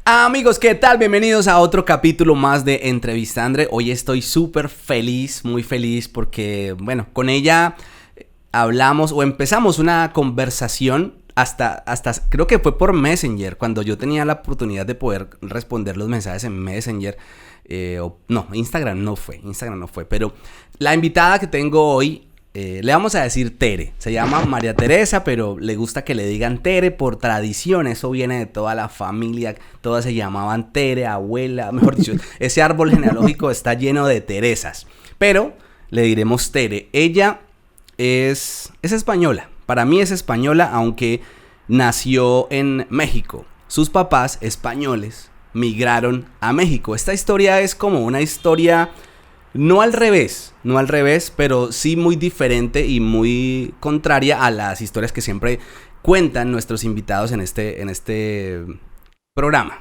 Amigos, ¿qué tal? Bienvenidos a otro capítulo más de Entrevistandre. Hoy estoy súper feliz, muy feliz porque, bueno, con ella hablamos o empezamos una conversación hasta creo que fue por Messenger, cuando yo tenía la oportunidad de poder responder los mensajes en Messenger. No, Instagram no fue, pero la invitada que tengo hoy, le vamos a decir Tere. Se llama María Teresa, pero le gusta que le digan Tere por tradición. Eso viene de toda la familia. Todas se llamaban Tere, abuela. Mejor dicho, ese árbol genealógico está lleno de Teresas. Pero le diremos Tere. Ella es española. Para mí es española, aunque nació en México. Sus papás, españoles, migraron a México. Esta historia es como una historia... no al revés, pero sí muy diferente y muy contraria a las historias que siempre cuentan nuestros invitados en este programa.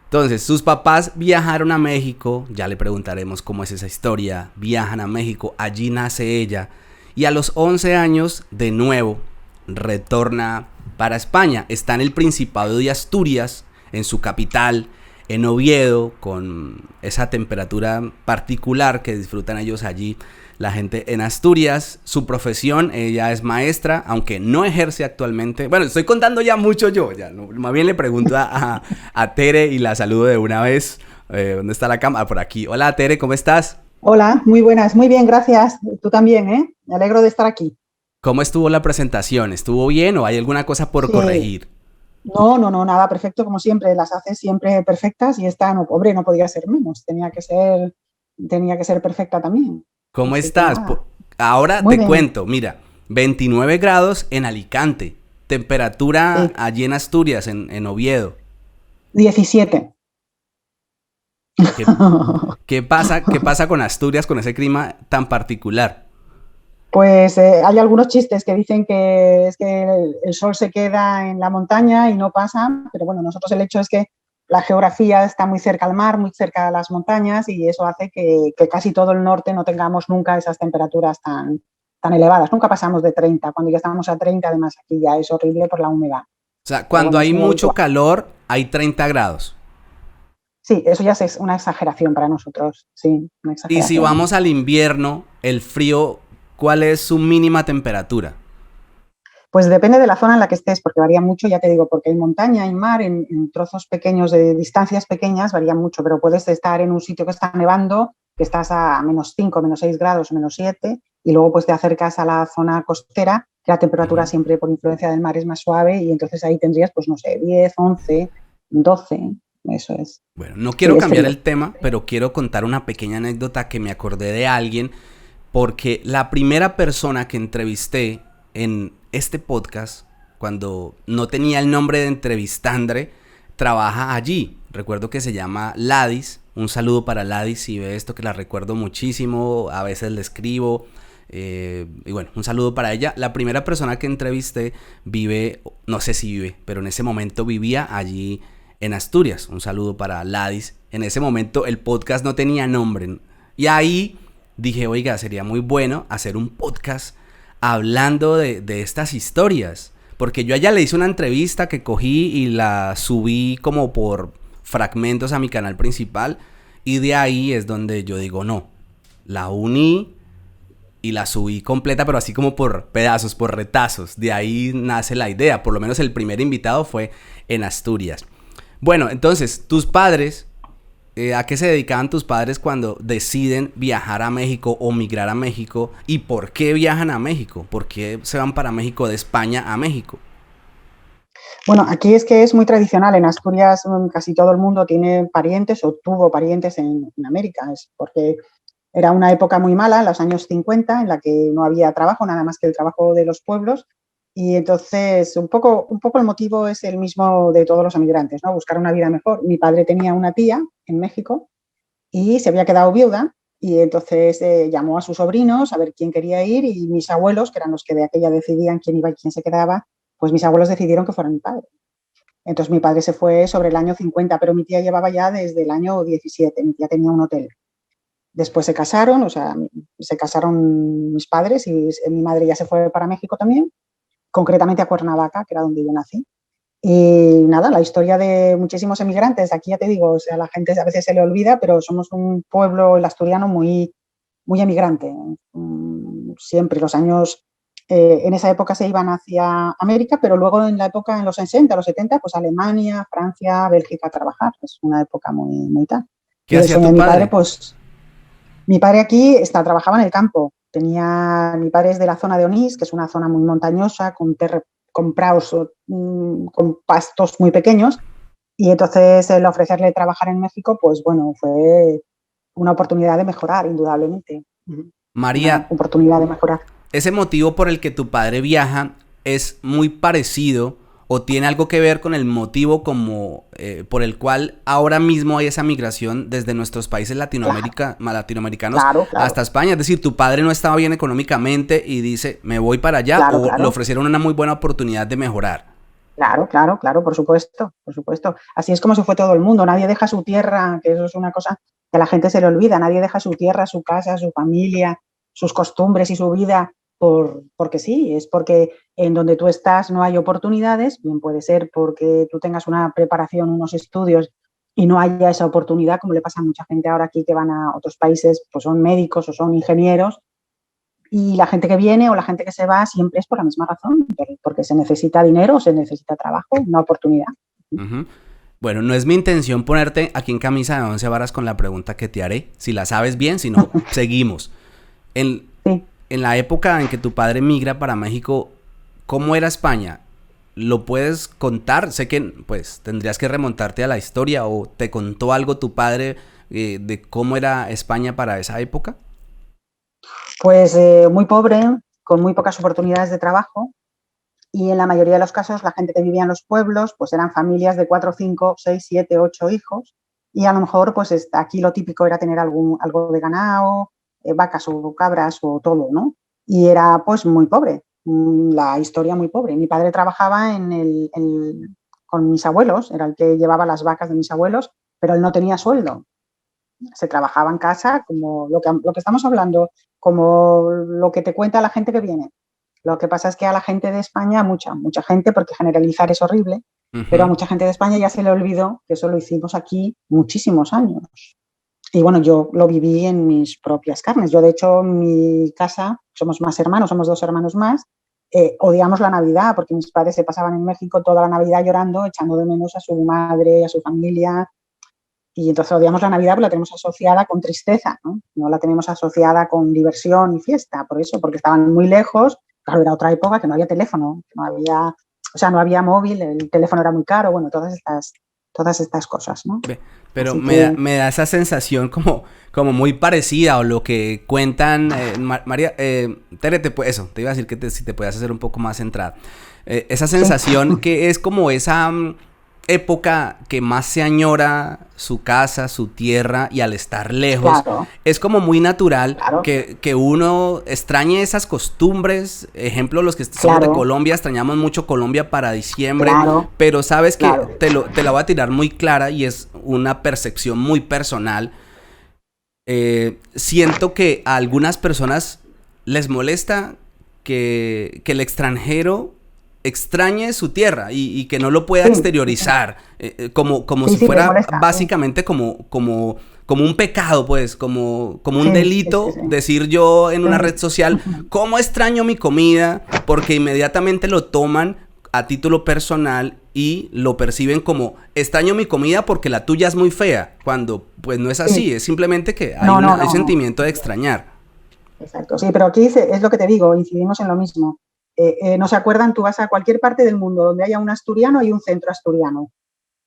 Entonces, sus papás viajaron a México, ya le preguntaremos cómo es esa historia, viajan a México, allí nace ella, y a los 11 años, de nuevo, retorna para España. Está en el Principado de Asturias, en su capital, en Oviedo, con esa temperatura particular que disfrutan ellos allí, la gente en Asturias. Su profesión, ella es maestra, aunque no ejerce actualmente. Bueno, estoy contando ya mucho yo, ya, no, más bien le pregunto a Tere y la saludo de una vez. ¿Dónde está la cámara? Por aquí. Hola Tere, ¿cómo estás? Hola, muy buenas, muy bien, gracias. Tú también, ¿eh? Me alegro de estar aquí. ¿Cómo estuvo la presentación? ¿Estuvo bien o hay alguna cosa por Sí, corregir? no, nada perfecto como siempre, las haces siempre perfectas y esta, no, pobre, no podía ser menos, tenía que ser perfecta también. ¿Cómo Así que estás? nada, Ahora muy te bien, cuento, mira, 29 grados en Alicante, temperatura sí, allí en Asturias, en Oviedo. 17. ¿Qué, qué pasa con Asturias con ese clima tan particular? Pues hay algunos chistes que dicen que es que el sol se queda en la montaña y no pasa, pero bueno, nosotros el hecho es que la geografía está muy cerca al mar, muy cerca de las montañas y eso hace que casi todo el norte no tengamos nunca esas temperaturas tan elevadas. Nunca pasamos de 30, cuando ya estamos a 30, además aquí ya es horrible por la humedad. O sea, Pero cuando bueno, es hay muy mucho habitual. calor, hay 30 grados. Sí, eso ya es una exageración para nosotros, sí, una Y si exageración. vamos al invierno, el frío, ¿cuál es su mínima temperatura? Pues depende de la zona en la que estés, porque varía mucho, ya te digo, porque hay montaña, hay mar, en trozos pequeños de distancias pequeñas varía mucho, pero puedes estar en un sitio que está nevando, que estás a -5, -6 grados, -7, y luego pues te acercas a la zona costera, que la temperatura Ujú. siempre por influencia del mar es más suave, y entonces ahí tendrías, pues no sé, 10, 11, 12, eso es. Bueno, no Sí, quiero es cambiar frío. el tema, pero quiero contar una pequeña anécdota que me acordé de alguien, porque la primera persona que entrevisté en este podcast, cuando no tenía el nombre de Entrevistandre, trabaja allí. Recuerdo que se llama Ladis. Un saludo para Ladis si ve esto, que la recuerdo muchísimo. A veces le escribo. Y bueno, un saludo para ella. La primera persona que entrevisté vive, no sé si vive, pero en ese momento vivía allí en Asturias. Un saludo para Ladis. En ese momento el podcast no tenía nombre. Y ahí dije, oiga, sería muy bueno hacer un podcast hablando de estas historias. Porque yo a ella le hice una entrevista que cogí y la subí como por fragmentos a mi canal principal. Y de ahí es donde yo digo, no, la uní y la subí completa, pero así como por pedazos, por retazos. De ahí nace la idea. Por lo menos el primer invitado fue en Asturias. Bueno, entonces, tus padres, ¿a qué se dedicaban tus padres cuando deciden viajar a México o migrar a México? ¿Y por qué viajan a México? ¿Por qué se van para México de España a México? Bueno, aquí es que es muy tradicional. En Asturias casi todo el mundo tiene parientes o tuvo parientes en América. Es porque era una época muy mala, en los años 50, en la que no había trabajo, nada más que el trabajo de los pueblos. Y entonces, un poco el motivo es el mismo de todos los emigrantes, ¿no? Buscar una vida mejor. Mi padre tenía una tía en México y se había quedado viuda y entonces llamó a sus sobrinos a ver quién quería ir y mis abuelos, que eran los que de aquella decidían quién iba y quién se quedaba, pues mis abuelos decidieron que fuera mi padre. Entonces mi padre se fue sobre el año 50, pero mi tía llevaba ya desde el año 17, mi tía tenía un hotel. Después se casaron, o sea, se casaron mis padres y mi madre ya se fue para México también, concretamente a Cuernavaca, que era donde yo nací. Y nada, la historia de muchísimos emigrantes, aquí ya te digo, o sea, la gente a veces se le olvida, pero somos un pueblo, el asturiano, muy emigrante. Siempre los años, en esa época se iban hacia América, pero luego en la época, en los 60, los 70, pues Alemania, Francia, Bélgica a trabajar. Es una época muy tal. ¿Qué Y el hacía sueño tu de mi padre, padre? pues, mi padre aquí trabajaba en el campo. Mi padre es de la zona de Onís, que es una zona muy montañosa, con praos, con pastos muy pequeños. Y entonces el ofrecerle trabajar en México, pues bueno, fue una oportunidad de mejorar, indudablemente. Una María, oportunidad de mejorar. ese motivo por el que tu padre viaja es muy parecido o tiene algo que ver con el motivo como por el cual ahora mismo hay esa migración desde nuestros países Claro, latinoamericanos claro, claro, hasta España. Es decir, tu padre no estaba bien económicamente y dice, me voy para allá, claro, o le claro. ofrecieron una muy buena oportunidad de mejorar. Claro, claro, claro, por supuesto, por supuesto. Así es como se fue todo el mundo. Nadie deja su tierra, que eso es una cosa que a la gente se le olvida. Nadie deja su tierra, su casa, su familia, sus costumbres y su vida porque sí. Es porque en donde tú estás no hay oportunidades. Bien puede ser porque tú tengas una preparación, unos estudios y no haya esa oportunidad, como le pasa a mucha gente ahora aquí que van a otros países, pues son médicos o son ingenieros y la gente que viene o la gente que se va siempre es por la misma razón, porque se necesita dinero, se necesita trabajo, una oportunidad. Ujú. Bueno, no es mi intención ponerte aquí en camisa de 11 varas con la pregunta que te haré. Si la sabes bien, si no, seguimos. En, Sí. en la época en que tu padre migra para México, ¿cómo era España? ¿Lo puedes contar? Sé que pues tendrías que remontarte a la historia o te contó algo tu padre de cómo era España para esa época. Pues muy pobre, con muy pocas oportunidades de trabajo y en la mayoría de los casos la gente que vivía en los pueblos pues eran familias de 4, 5, 6, 7, 8 hijos y a lo mejor pues aquí lo típico era tener algo de ganado, vacas o cabras o todo, ¿no? Y era pues muy pobre, la historia muy pobre. Mi padre trabajaba con mis abuelos, era el que llevaba las vacas de mis abuelos, pero él no tenía sueldo. Se trabajaba en casa como lo que estamos hablando, como lo que te cuenta la gente que viene. Lo que pasa es que a la gente de España, mucha gente, porque generalizar es horrible, pero a Ujú. mucha gente de España ya se le olvidó que eso lo hicimos aquí muchísimos años. Y bueno, yo lo viví en mis propias carnes. Yo, de hecho, en mi casa, somos más hermanos, somos 2 hermanos más, odiamos la Navidad porque mis padres se pasaban en México toda la Navidad llorando, echando de menos a su madre, a su familia, y entonces odiamos la Navidad porque la tenemos asociada con tristeza, ¿no? No la tenemos asociada con diversión y fiesta, por eso, porque estaban muy lejos. Claro, era otra época que no había teléfono, no había móvil, el teléfono era muy caro, bueno, todas estas cosas, ¿no? Ve, pero Así que me da esa sensación como muy parecida o lo que cuentan María, Tere, eso, te iba a decir que si te podías hacer un poco más centrada. Esa sí, sensación que es como esa época que más se añora su casa, su tierra y al estar lejos, claro, es como muy natural claro, que uno extrañe esas costumbres. Ejemplo, los que somos de claro, Colombia, extrañamos mucho Colombia para diciembre, claro, pero sabes que claro. te la voy a tirar muy clara y es una percepción muy personal. Siento que a algunas personas les molesta que el extranjero extrañe su tierra y que no lo pueda Sí, exteriorizar, como sí, si sí, les fuera molesta, sí, básicamente como un pecado, pues, como un sí, sí, sí, delito, sí, decir yo en una red sí. social, ¿cómo extraño mi comida? Porque inmediatamente lo toman a título personal y lo perciben como extraño mi comida porque la tuya es muy fea, cuando pues no es Sí. así, es simplemente que hay No, no, hay no, no. sentimiento de extrañar. Exacto, sí, pero aquí es lo que te digo, incidimos en lo mismo. No se acuerdan, tú vas a cualquier parte del mundo donde haya un asturiano y un centro asturiano.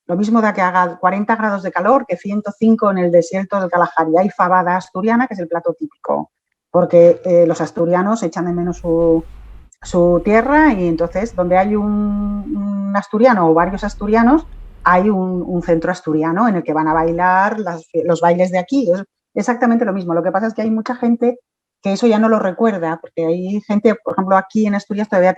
Lo mismo da que haga 40 grados de calor que 105 en el desierto del Kalahari. Hay fabada asturiana, que es el plato típico, porque los asturianos echan de menos su tierra y entonces donde hay un asturiano o varios asturianos, hay un centro asturiano en el que van a bailar los bailes de aquí. Es exactamente lo mismo. Lo que pasa es que hay mucha gente que eso ya no lo recuerda, porque hay gente, por ejemplo, aquí en Asturias todavía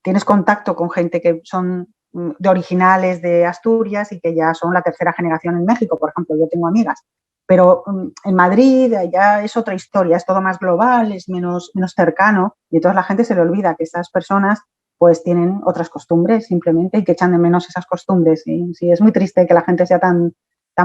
tienes contacto con gente que son de originales de Asturias y que ya son la tercera generación en México, por ejemplo, yo tengo amigas. Pero en Madrid ya es otra historia, es todo más global, es menos cercano y entonces la gente se le olvida que esas personas pues tienen otras costumbres simplemente y que echan de menos esas costumbres. Sí, es muy triste que la gente sea tan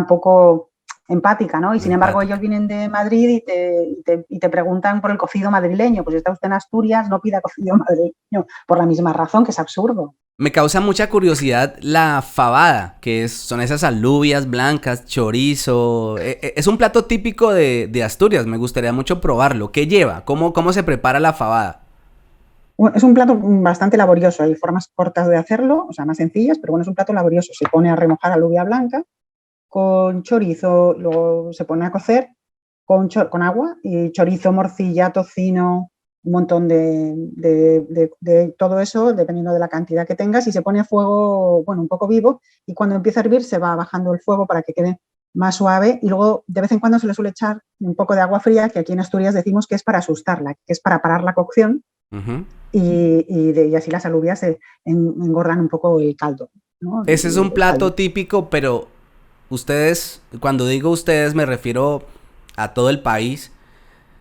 poco empática, ¿no? Y sin embargo ellos vienen de Madrid y te preguntan por el cocido madrileño. Pues si está usted en Asturias, no pida cocido madrileño por la misma razón, que es absurdo. Me causa mucha curiosidad la fabada, son esas alubias blancas, chorizo. Es un plato típico de Asturias, me gustaría mucho probarlo. ¿Qué lleva? ¿Cómo se prepara la fabada? Bueno, es un plato bastante laborioso, hay formas cortas de hacerlo, o sea, más sencillas, pero bueno, es un plato laborioso. Se pone a remojar alubia blanca con chorizo, luego se pone a cocer con agua y chorizo, morcilla, tocino, un montón de todo eso, dependiendo de la cantidad que tengas, y se pone a fuego, bueno, un poco vivo, y cuando empieza a hervir se va bajando el fuego para que quede más suave, y luego de vez en cuando se le suele echar un poco de agua fría, que aquí en Asturias decimos que es para asustarla, que es para parar la cocción, y así las alubias se engordan un poco el caldo, ¿no? Ese es un plato típico, pero ustedes, cuando digo ustedes me refiero a todo el país,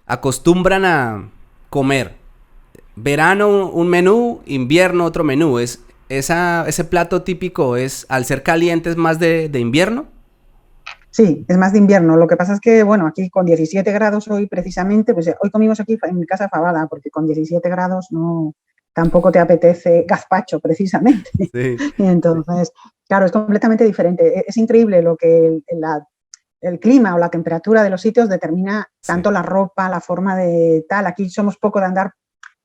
acostumbran a comer verano un menú, invierno otro menú. Ese plato típico es, al ser caliente, es más de invierno. Sí, es más de invierno. Lo que pasa es que, bueno, aquí con 17 grados hoy precisamente, pues hoy comimos aquí en mi casa fabada, porque con 17 grados no, tampoco te apetece gazpacho precisamente. Sí. Y entonces, claro, es completamente diferente. Es increíble lo que el clima o la temperatura de los sitios determina tanto la ropa, la forma de tal. Aquí somos poco de andar.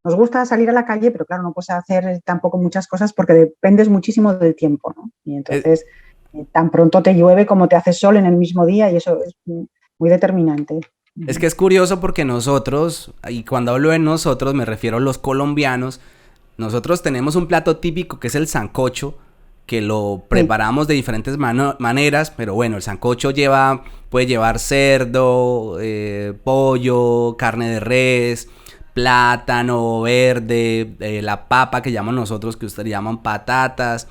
Nos gusta salir a la calle, pero claro, no puedes hacer tampoco muchas cosas porque dependes muchísimo del tiempo, ¿no? Y entonces tan pronto te llueve como te hace sol en el mismo día y eso es muy determinante. Es que es curioso porque nosotros, y cuando hablo de nosotros me refiero a los colombianos, nosotros tenemos un plato típico que es el sancocho, que lo preparamos de diferentes maneras, pero bueno, el sancocho puede llevar cerdo, pollo, carne de res, plátano verde, la papa que llamamos nosotros, que ustedes llaman patatas,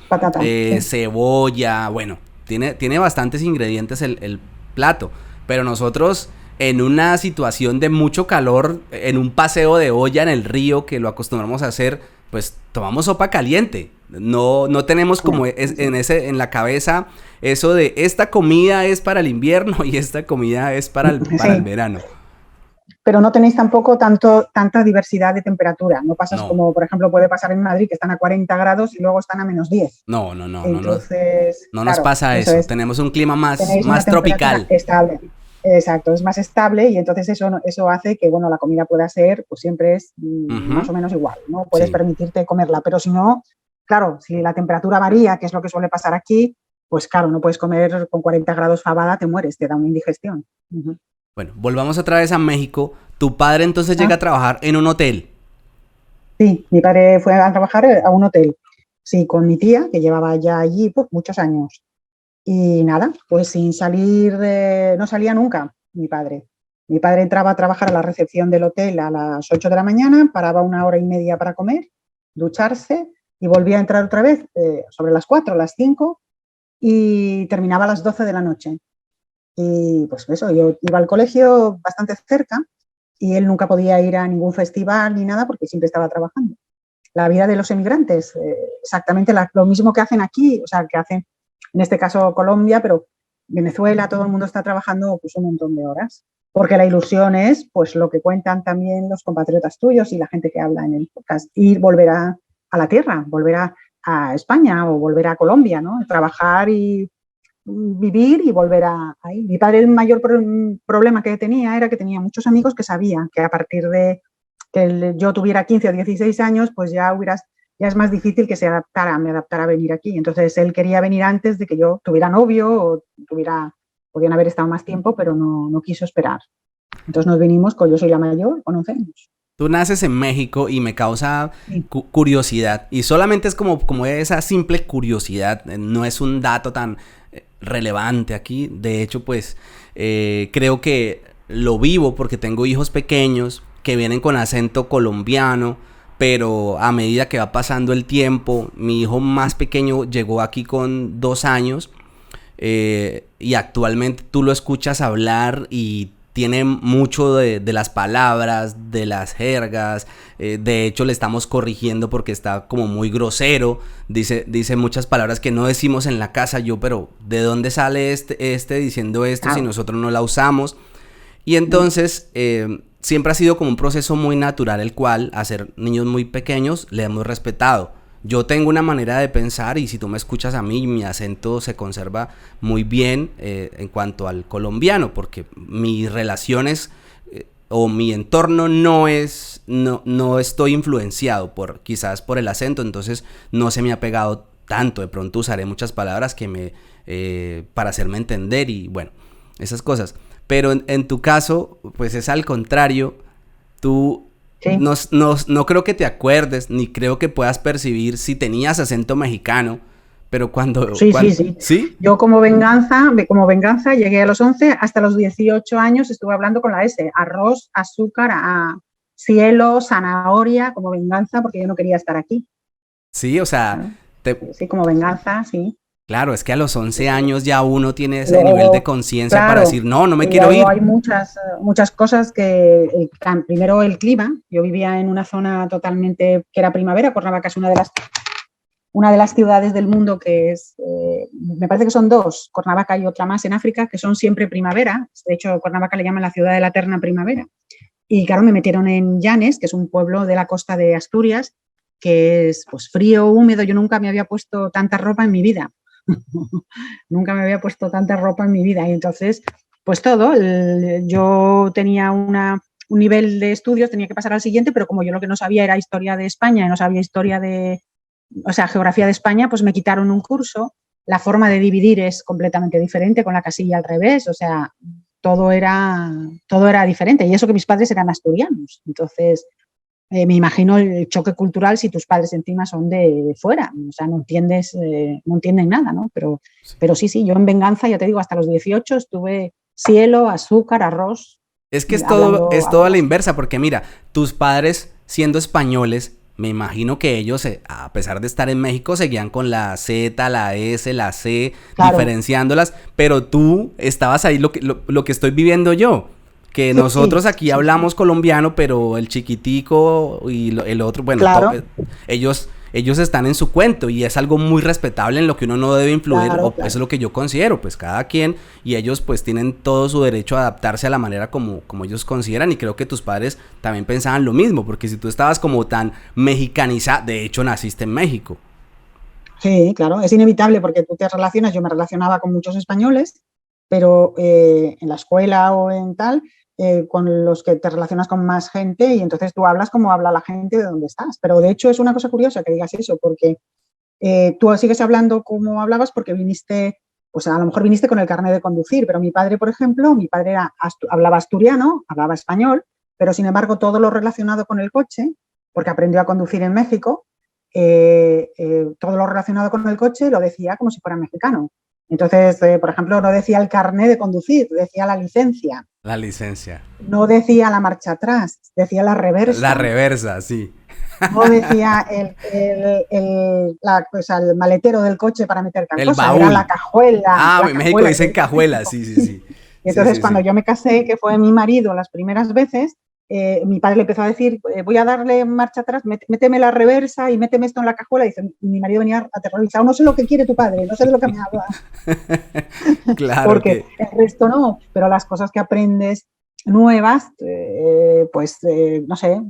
cebolla, bueno, tiene bastantes ingredientes el plato, pero nosotros en una situación de mucho calor, en un paseo de olla en el río que lo acostumbramos a hacer, pues tomamos sopa caliente. No tenemos como en la cabeza eso de esta comida es para el invierno y esta comida es para el verano. Pero no tenéis tampoco tanta diversidad de temperatura. No pasas como, por ejemplo, puede pasar en Madrid, que están a 40 grados y luego están a menos 10. No. Entonces, no nos pasa eso. Tenemos un clima más tropical. Estable. Exacto, es más estable y entonces eso hace que, bueno, la comida pueda ser, pues siempre es más o menos igual, ¿no? Puedes permitirte comerla, pero si no, claro, si la temperatura varía, que es lo que suele pasar aquí, pues claro, no puedes comer con 40 grados fabada, te mueres, te da una indigestión. Bueno, volvamos otra vez a México. ¿Tu padre entonces llega a trabajar en un hotel? Sí, mi padre fue a trabajar a un hotel, sí, con mi tía, que llevaba ya allí muchos años. Y nada, pues sin salir, no salía nunca mi padre. Mi padre entraba a trabajar a la recepción del hotel a las 8 de la mañana, paraba 1 hora y media para comer, ducharse y volvía a entrar otra vez sobre las 4, las 5 y terminaba a las 12 de la noche. Y pues eso, yo iba al colegio bastante cerca y él nunca podía ir a ningún festival ni nada porque siempre estaba trabajando. La vida de los emigrantes, exactamente lo mismo que hacen aquí, o sea, que hacen en este caso Colombia, pero Venezuela, todo el mundo está trabajando pues un montón de horas, porque la ilusión es pues lo que cuentan también los compatriotas tuyos y la gente que habla en el podcast, ir, volver a la tierra, volver a España o volver a Colombia, ¿no? Trabajar y vivir y volver ahí. Mi padre, el mayor problema que tenía era que tenía muchos amigos que sabían que a partir de que yo tuviera 15 o 16 años, pues ya es más difícil que me adaptara a venir aquí. Entonces él quería venir antes de que yo tuviera novio o podían haber estado más tiempo, pero no quiso esperar. Entonces nos vinimos, yo soy la mayor, con 11 años. Tú naces en México y me causa curiosidad. Y solamente es como esa simple curiosidad. No es un dato tan relevante aquí. De hecho, pues creo que lo vivo porque tengo hijos pequeños que vienen con acento colombiano. Pero a medida que va pasando el tiempo, mi hijo más pequeño llegó aquí con 2 años y actualmente tú lo escuchas hablar y tiene mucho de las palabras, de las jergas. De hecho, le estamos corrigiendo porque está como muy grosero. Dice muchas palabras que no decimos en la casa. Pero ¿de dónde sale este diciendo esto si nosotros no la usamos? Y entonces, siempre ha sido como un proceso muy natural, el cual, a ser niños muy pequeños, le hemos respetado. Yo tengo una manera de pensar y si tú me escuchas a mí, mi acento se conserva muy bien en cuanto al colombiano, porque mis relaciones o mi entorno no estoy influenciado quizás por el acento, entonces no se me ha pegado tanto. De pronto usaré muchas palabras para hacerme entender y bueno, esas cosas. Pero en tu caso, pues es al contrario. Tú Sí. no creo que te acuerdes, ni creo que puedas percibir si tenías acento mexicano, pero Sí. ¿Sí? Yo como venganza llegué a los 11, hasta los 18 años estuve hablando con la S, arroz, azúcar, cielo, zanahoria, como venganza, porque yo no quería estar aquí. Sí, o sea, Claro. Sí, como venganza, sí. claro, es que a los 11 años ya uno tiene ese Luego, nivel de conciencia para claro, decir, no me y quiero luego ir. hay muchas cosas que, primero el clima, yo vivía en una zona totalmente que era primavera. Cuernavaca es una de las ciudades del mundo que es, me parece que son dos, Cuernavaca y otra más en África, que son siempre primavera. De hecho, Cuernavaca le llaman la ciudad de la eterna primavera. Y claro, me metieron en Llanes, que es un pueblo de la costa de Asturias, que es pues frío, húmedo. Yo nunca me había puesto tanta ropa en mi vida. Nunca me había puesto tanta ropa en mi vida. Y entonces, pues todo, yo tenía un nivel de estudios, tenía que pasar al siguiente, pero como yo lo que no sabía era historia de España y no sabía geografía de España, pues me quitaron un curso. La forma de dividir es completamente diferente, con la casilla al revés, o sea, todo era diferente. Y eso que mis padres eran asturianos. Entonces, me imagino el choque cultural si tus padres encima son de fuera, o sea, no entienden nada, ¿no? Pero sí, yo en venganza, ya te digo, hasta los 18 estuve cielo, azúcar, arroz, Es que es hablando todo a la así. inversa, porque mira, tus padres siendo españoles, me imagino que ellos, a pesar de estar en México, seguían con la Z, la S, la C, Claro, diferenciándolas, pero tú estabas ahí lo que estoy viviendo yo, que nosotros aquí sí, hablamos colombiano, pero el chiquitico y el otro, bueno, claro, ellos están en su cuento y es algo muy respetable en lo que uno no debe influir, o eso es claro. lo que yo considero, pues cada quien, y ellos pues tienen todo su derecho a adaptarse a la manera como ellos consideran, y creo que tus padres también pensaban lo mismo, porque si tú estabas como tan mexicanizada, de hecho naciste en México. Sí, claro, es inevitable porque tú te relacionas, yo me relacionaba con muchos españoles, pero en la escuela o en tal, con los que te relacionas con más gente y entonces tú hablas como habla la gente de donde estás. Pero de hecho es una cosa curiosa que digas eso, porque tú sigues hablando como hablabas porque viniste, pues a lo mejor viniste con el carnet de conducir, pero mi padre, por ejemplo, hablaba asturiano, hablaba español, pero sin embargo todo lo relacionado con el coche, porque aprendió a conducir en México, todo lo relacionado con el coche lo decía como si fuera mexicano. Entonces, por ejemplo, no decía el carnet de conducir, decía la licencia. La licencia. No decía la marcha atrás, decía la La reversa. reversa, sí. No decía el maletero del coche para meter tal El cosa, era baúl. Ah, la en México cajuela, que dicen es cajuela, México. sí, sí, sí. Y Sí, entonces sí, cuando sí. yo me casé, que fue mi marido las primeras veces, mi padre le empezó a decir, voy a darle marcha atrás, méteme la reversa y méteme esto en la cajuela. Y dice, mi marido venía aterrorizado, no sé lo que quiere tu padre, no sé de lo que me habla, Claro porque que el resto no, pero las cosas que aprendes nuevas, no sé,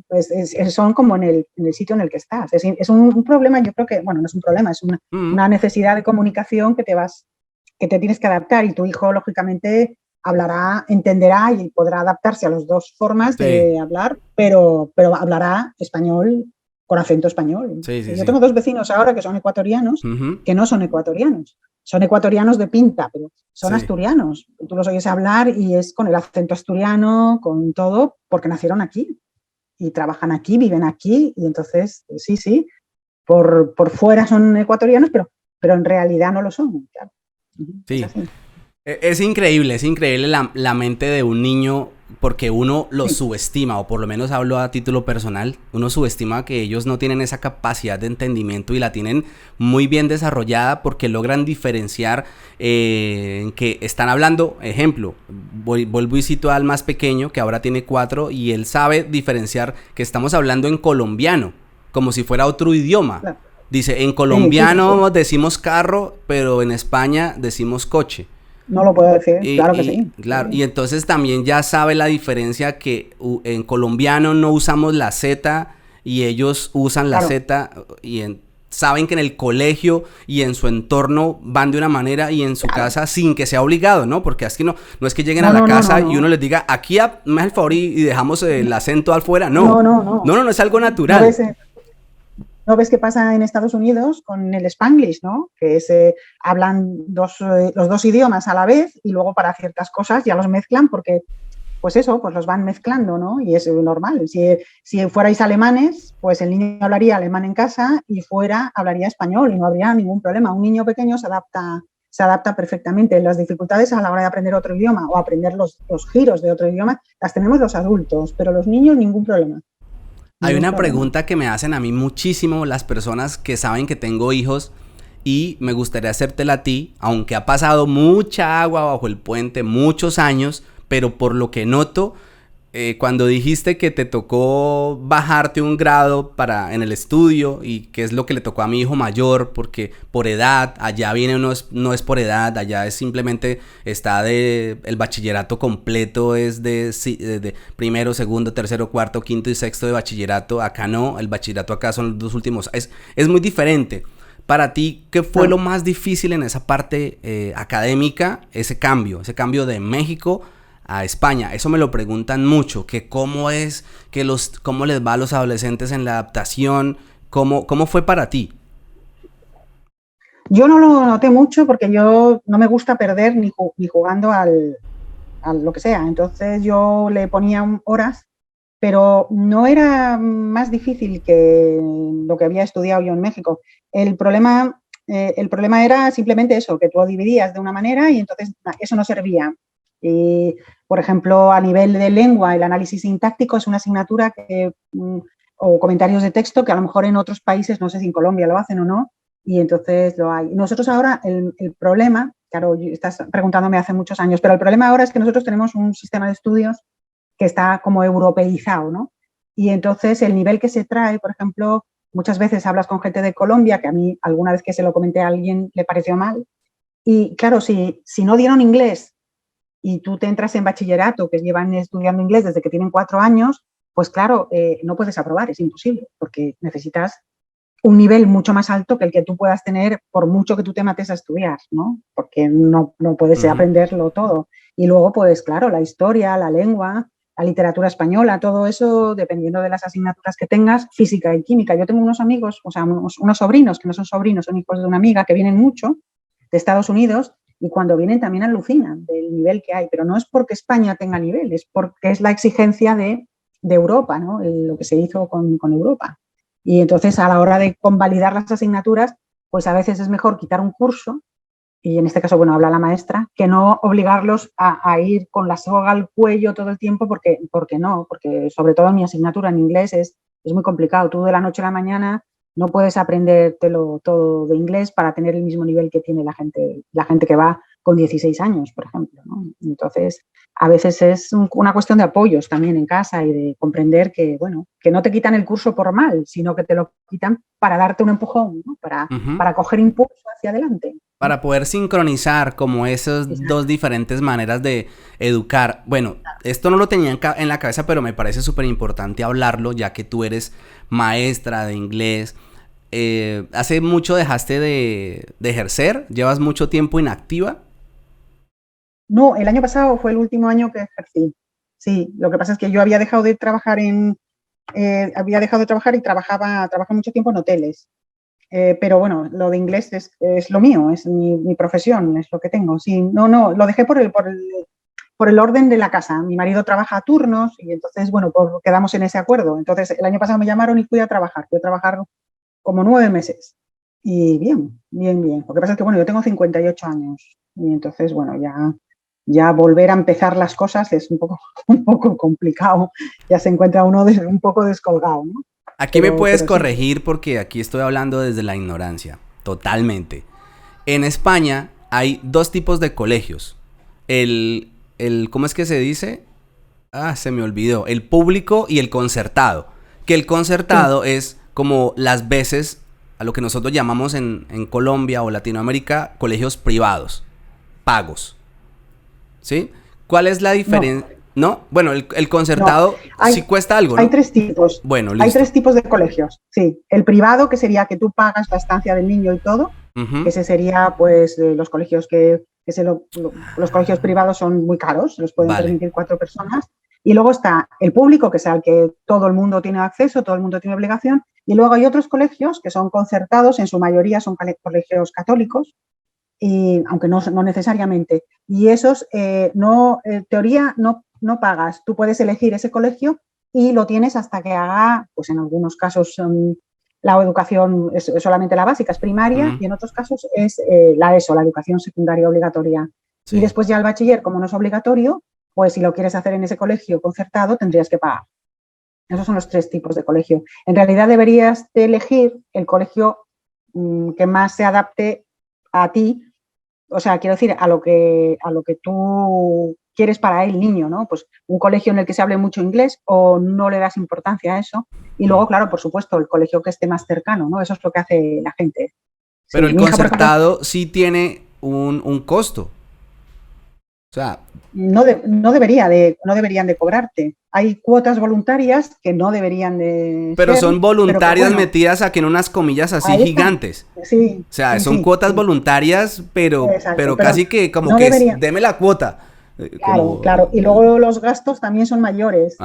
son como en el sitio en el que estás. Es un problema, yo creo que, bueno, no es un problema, es mm, una necesidad de comunicación que te tienes que adaptar y tu hijo, lógicamente, hablará, entenderá y podrá adaptarse a las dos formas sí, de hablar, pero hablará español con acento español. sí, sí, Yo sí. tengo dos vecinos ahora que son ecuatorianos, Ujú, que no son ecuatorianos. Son ecuatorianos de pinta, pero son sí, asturianos. Tú los oyes hablar y es con el acento asturiano, con todo, porque nacieron aquí y trabajan aquí, viven aquí. Y entonces, sí, por fuera son ecuatorianos, pero en realidad no lo son. Claro. Es sí. así. Es increíble la mente de un niño porque uno lo Sí, subestima, o por lo menos hablo a título personal, uno subestima que ellos no tienen esa capacidad de entendimiento y la tienen muy bien desarrollada porque logran diferenciar en que están hablando, ejemplo, vuelvo y cito al más pequeño, que ahora tiene 4, y él sabe diferenciar que estamos hablando en colombiano, como si fuera otro idioma. Claro. Dice, en Sí. colombiano decimos carro, pero en España decimos coche. No lo puedo decir, Y, claro que sí. claro, y entonces también ya sabe la diferencia que en colombiano no usamos la Z y ellos usan la Claro. Z saben que en el colegio y en su entorno van de una manera y en su casa sin que sea obligado, ¿no? Porque así no es que lleguen a No, la no, no, no, casa y uno no. les diga, aquí me hace el favor y dejamos el acento al fuera. No, No, no, no. no, es algo ¿No natural. ves, ¿No ves qué pasa en Estados Unidos con el Spanglish, ¿no? Que es, hablan los dos idiomas a la vez y luego para ciertas cosas ya los mezclan porque, pues eso, pues los van mezclando, ¿no? Y es normal. Si fuerais alemanes, pues el niño hablaría alemán en casa y fuera hablaría español y no habría ningún problema. Un niño pequeño se adapta perfectamente. Las dificultades a la hora de aprender otro idioma o aprender los giros de otro idioma las tenemos los adultos, pero los niños ningún problema. Hay Ningún una problema. pregunta que me hacen a mí muchísimo las personas que saben que tengo hijos y me gustaría hacértela a ti, aunque ha pasado mucha agua bajo el puente, muchos años, pero por lo que noto, cuando dijiste que te tocó bajarte un grado en el estudio y que es lo que le tocó a mi hijo mayor, porque por edad, allá viene no es por edad, allá es simplemente el bachillerato completo es de primero, segundo, tercero, cuarto, quinto y sexto de bachillerato. Acá no, el bachillerato acá son los 2 últimos. Es muy diferente. Para ti, ¿qué fue lo Claro. más difícil en esa parte académica? Ese cambio de México a España. Eso me lo preguntan mucho, que cómo es, cómo les va a los adolescentes en la adaptación, cómo fue para ti. Yo no lo noté mucho porque yo no me gusta perder ni jugando a lo que sea. Entonces yo le ponía horas, pero no era más difícil que lo que había estudiado yo en México. El problema era simplemente eso, que tú dividías de una manera y entonces eso no servía. Y, por ejemplo, a nivel de lengua, el análisis sintáctico es una asignatura o comentarios de texto que a lo mejor en otros países, no sé si en Colombia lo hacen o no, y entonces lo hay. Nosotros ahora, el problema, claro, estás preguntándome hace muchos años, pero el problema ahora es que nosotros tenemos un sistema de estudios que está como europeizado, ¿no? Y entonces el nivel que se trae, por ejemplo, muchas veces hablas con gente de Colombia, que a mí alguna vez que se lo comenté a alguien le pareció mal, y claro, si no dieron inglés y tú te entras en bachillerato, que llevan estudiando inglés desde que tienen 4 años, pues claro, no puedes aprobar, es imposible, porque necesitas un nivel mucho más alto que el que tú puedas tener por mucho que tú te mates a estudiar, ¿no? Porque no puedes Ujú. aprenderlo todo. Y luego, pues claro, la historia, la lengua, la literatura española, todo eso, dependiendo de las asignaturas que tengas, física y química. Yo tengo unos amigos, o sea, unos sobrinos, que no son sobrinos, son hijos de una amiga, que vienen mucho de Estados Unidos y cuando vienen también alucinan del nivel que hay, pero no es porque España tenga nivel, es porque es la exigencia de Europa, ¿no? Lo que se hizo con Europa. Y entonces a la hora de convalidar las asignaturas, pues a veces es mejor quitar un curso, y en este caso, bueno, habla la maestra, que no obligarlos a ir con la soga al cuello todo el tiempo, porque no, porque sobre todo en mi asignatura en inglés es muy complicado. Tú de la noche a la mañana no puedes aprendértelo todo de inglés para tener el mismo nivel que tiene la gente que va con 16 años, por ejemplo, ¿no? Entonces, a veces es una cuestión de apoyos también en casa y de comprender que, bueno, que no te quitan el curso por mal, sino que te lo quitan para darte un empujón, ¿no? Ujú. Para coger impulso hacia adelante. Para poder sincronizar como esas dos Exacto. diferentes maneras de educar. Bueno, esto no lo tenía en la cabeza, pero me parece súper importante hablarlo, ya que tú eres maestra de inglés. ¿Hace mucho dejaste de ejercer? ¿Llevas mucho tiempo inactiva? No, el año pasado fue el último año que ejercí. Sí, lo que pasa es que yo había dejado de trabajar y trabajaba mucho tiempo en hoteles. Pero bueno, lo de inglés es lo mío, es mi profesión, es lo que tengo. Sí, no, lo dejé por el orden de la casa. Mi marido trabaja a turnos y entonces, bueno, pues quedamos en ese acuerdo. Entonces, el año pasado me llamaron y fui a trabajar. Fui a trabajar como 9 meses. Y bien, bien, bien. Lo que pasa es que, bueno, yo tengo 58 años y entonces, bueno, ya volver a empezar las cosas es un poco complicado. Ya se encuentra uno un poco descolgado, ¿no? Aquí me puedes Pero sí. corregir porque aquí estoy hablando desde la ignorancia, totalmente. En España hay dos tipos de colegios. El ¿cómo es que se dice? Se me olvidó. El público y el concertado. Que el concertado es como las veces a lo que nosotros llamamos en Colombia o Latinoamérica colegios privados, pagos. ¿Sí? ¿Cuál es la diferencia? ¿No? Bueno, el concertado sí cuesta algo, ¿no? Hay 3 tipos. Bueno, listo. Hay 3 tipos de colegios, sí. El privado, que sería que tú pagas la estancia del niño y todo. Ese sería, pues, los colegios los colegios privados son muy caros, los pueden permitir 4 personas. Y luego está el público, que es al que todo el mundo tiene acceso, todo el mundo tiene obligación. Y luego hay otros colegios que son concertados, en su mayoría son colegios católicos, y, aunque no necesariamente. Y esos, en teoría, no pagas. Tú puedes elegir ese colegio y lo tienes hasta que haga, pues en algunos casos, la educación es solamente la básica, es primaria, y en otros casos es la ESO, la educación secundaria obligatoria. Sí. Y después ya el bachiller, como no es obligatorio, pues si lo quieres hacer en ese colegio concertado, tendrías que pagar. Esos son los 3 tipos de colegio. En realidad deberías de elegir el colegio que más se adapte a ti, o sea, quiero decir, a lo que tú quieres para el niño, ¿no? Pues un colegio en el que se hable mucho inglés o no le das importancia a eso. Y luego, claro, por supuesto, el colegio que esté más cercano, ¿no? Eso es lo que hace la gente. Pero sí, el concertado sí tiene un costo. O sea, no deberían de cobrarte. Hay cuotas voluntarias que no deberían de pero son voluntarias, pero metidas aquí en unas comillas así gigantes. Sí. O sea, son cuotas voluntarias, pero casi que como no que deme la cuota. Claro. Y luego los gastos también son mayores.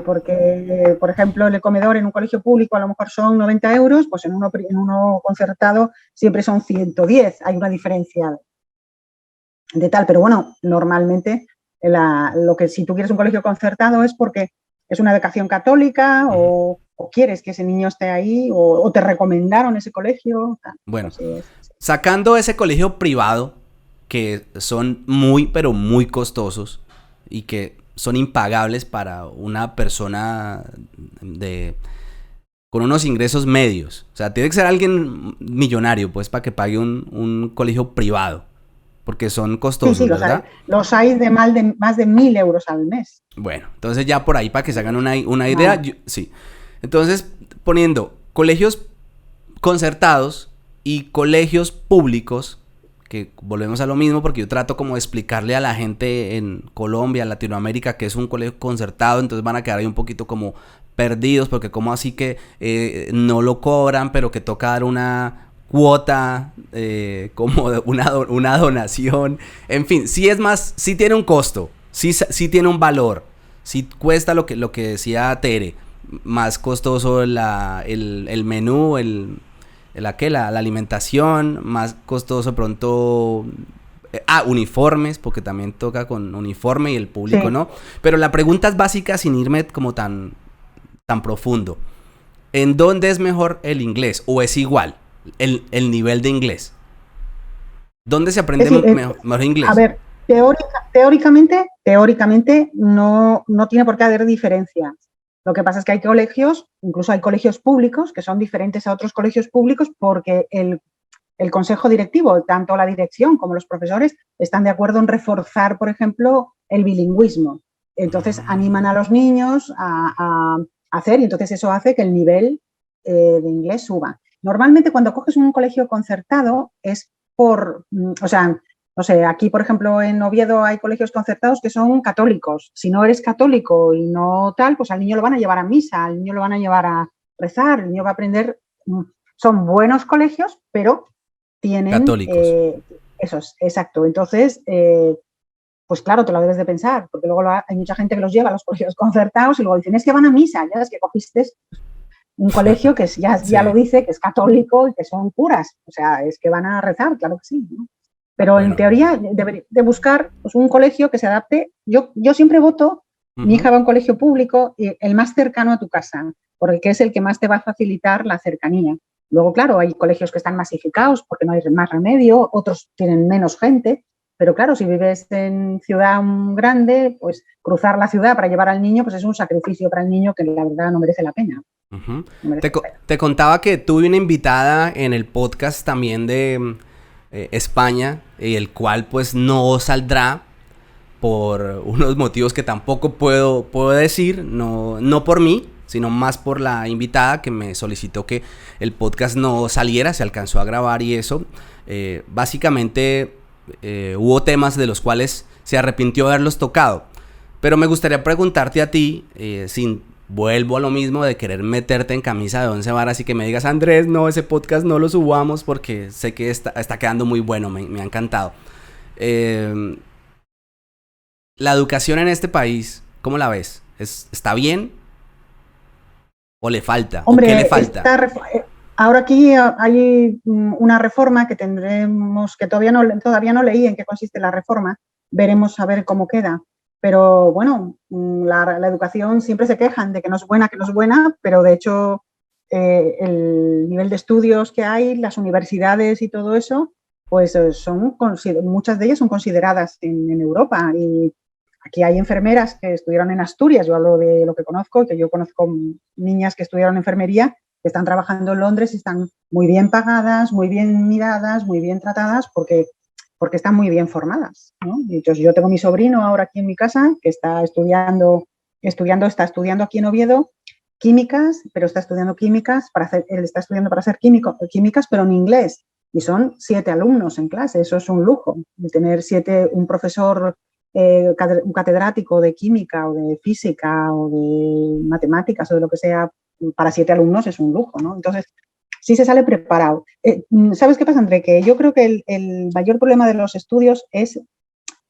Porque, por ejemplo, el comedor en un colegio público a lo mejor son 90 euros, pues en uno concertado siempre son 110. Hay una diferencia de tal, pero bueno, normalmente lo que si tú quieres un colegio concertado es porque es una educación católica o quieres que ese niño esté ahí o te recomendaron ese colegio. Bueno, sacando ese colegio privado que son muy, pero muy costosos y que son impagables para una persona con unos ingresos medios. O sea, tiene que ser alguien millonario, pues, para que pague un colegio privado. Porque son costosos, sí, ¿verdad? Los hay de más de 1.000 euros al mes. Bueno, entonces ya por ahí para que se hagan una idea, sí. Entonces, poniendo colegios concertados y colegios públicos, que volvemos a lo mismo porque yo trato como de explicarle a la gente en Colombia, en Latinoamérica, que es un colegio concertado, entonces van a quedar ahí un poquito como perdidos, porque como así que no lo cobran, pero que toca dar una cuota, como una donación, en fin, sí tiene un costo, sí tiene un valor, sí cuesta lo que decía Tere, más costoso el menú, la alimentación, más costoso pronto, uniformes, porque también toca con uniforme y el público, sí. ¿No? Pero la pregunta es básica sin irme como tan profundo. ¿En dónde es mejor el inglés o es igual? El nivel de inglés. ¿Dónde se aprende mejor inglés? A ver, teóricamente no tiene por qué haber diferencias. Lo que pasa es que hay colegios, incluso hay colegios públicos que son diferentes a otros colegios públicos porque el consejo directivo, tanto la dirección como los profesores, están de acuerdo en reforzar, por ejemplo, el bilingüismo. Entonces animan a los niños a hacer y entonces eso hace que el nivel de inglés suba. Normalmente cuando coges un colegio concertado es no sé, aquí por ejemplo en Oviedo hay colegios concertados que son católicos. Si no eres católico y no tal, pues al niño lo van a llevar a misa, al niño lo van a llevar a rezar, el niño va a aprender. Son buenos colegios, pero tienen... Católicos. Eso es, exacto. Entonces, pues claro, te lo debes de pensar, porque luego hay mucha gente que los lleva a los colegios concertados y luego dicen, es que van a misa, ya es que cogiste un colegio que ya lo dice, que es católico y que son curas. O sea, es que van a rezar, claro que sí, ¿no? Pero bueno, en teoría debería de buscar pues, un colegio que se adapte. Yo siempre voto, mi hija va a un colegio público, y el más cercano a tu casa, porque es el que más te va a facilitar la cercanía. Luego, claro, hay colegios que están masificados porque no hay más remedio, otros tienen menos gente. Pero claro, si vives en ciudad grande, pues cruzar la ciudad para llevar al niño, pues es un sacrificio para el niño que la verdad no merece la pena. Uh-huh. Te contaba que tuve una invitada en el podcast también de España, el cual pues no saldrá por unos motivos que tampoco puedo decir, no por mí, sino más por la invitada que me solicitó que el podcast no saliera, se alcanzó a grabar y eso. Básicamente hubo temas de los cuales se arrepintió de haberlos tocado. Pero me gustaría preguntarte a ti, vuelvo a lo mismo de querer meterte en camisa de 11 varas y que me digas, Andrés, no, ese podcast no lo subamos porque sé que está quedando muy bueno, me ha encantado. La educación en este país, ¿cómo la ves? ¿Está bien o le falta? Hombre, ¿o qué le falta? Ahora aquí hay una reforma que tendremos, que todavía no leí en qué consiste la reforma, veremos a ver cómo queda. Pero bueno, la educación siempre se quejan de que no es buena, pero de hecho el nivel de estudios que hay, las universidades y todo eso, pues muchas de ellas son consideradas en Europa. Y aquí hay enfermeras que estudiaron en Asturias, yo hablo de lo que conozco, que yo conozco niñas que estudiaron enfermería, que están trabajando en Londres y están muy bien pagadas, muy bien miradas, muy bien tratadas, porque están muy bien formadas, ¿no? Entonces, yo tengo mi sobrino ahora aquí en mi casa que está estudiando aquí en Oviedo químicas, pero está estudiando químicas él está estudiando para ser químicas, pero en inglés. Y son 7 alumnos en clase, eso es un lujo. El tener un profesor, un catedrático de química o de física o de matemáticas o de lo que sea para 7 alumnos es un lujo, ¿no? Entonces, sí se sale preparado. ¿Sabes qué pasa, André? Que yo creo que el mayor problema de los estudios es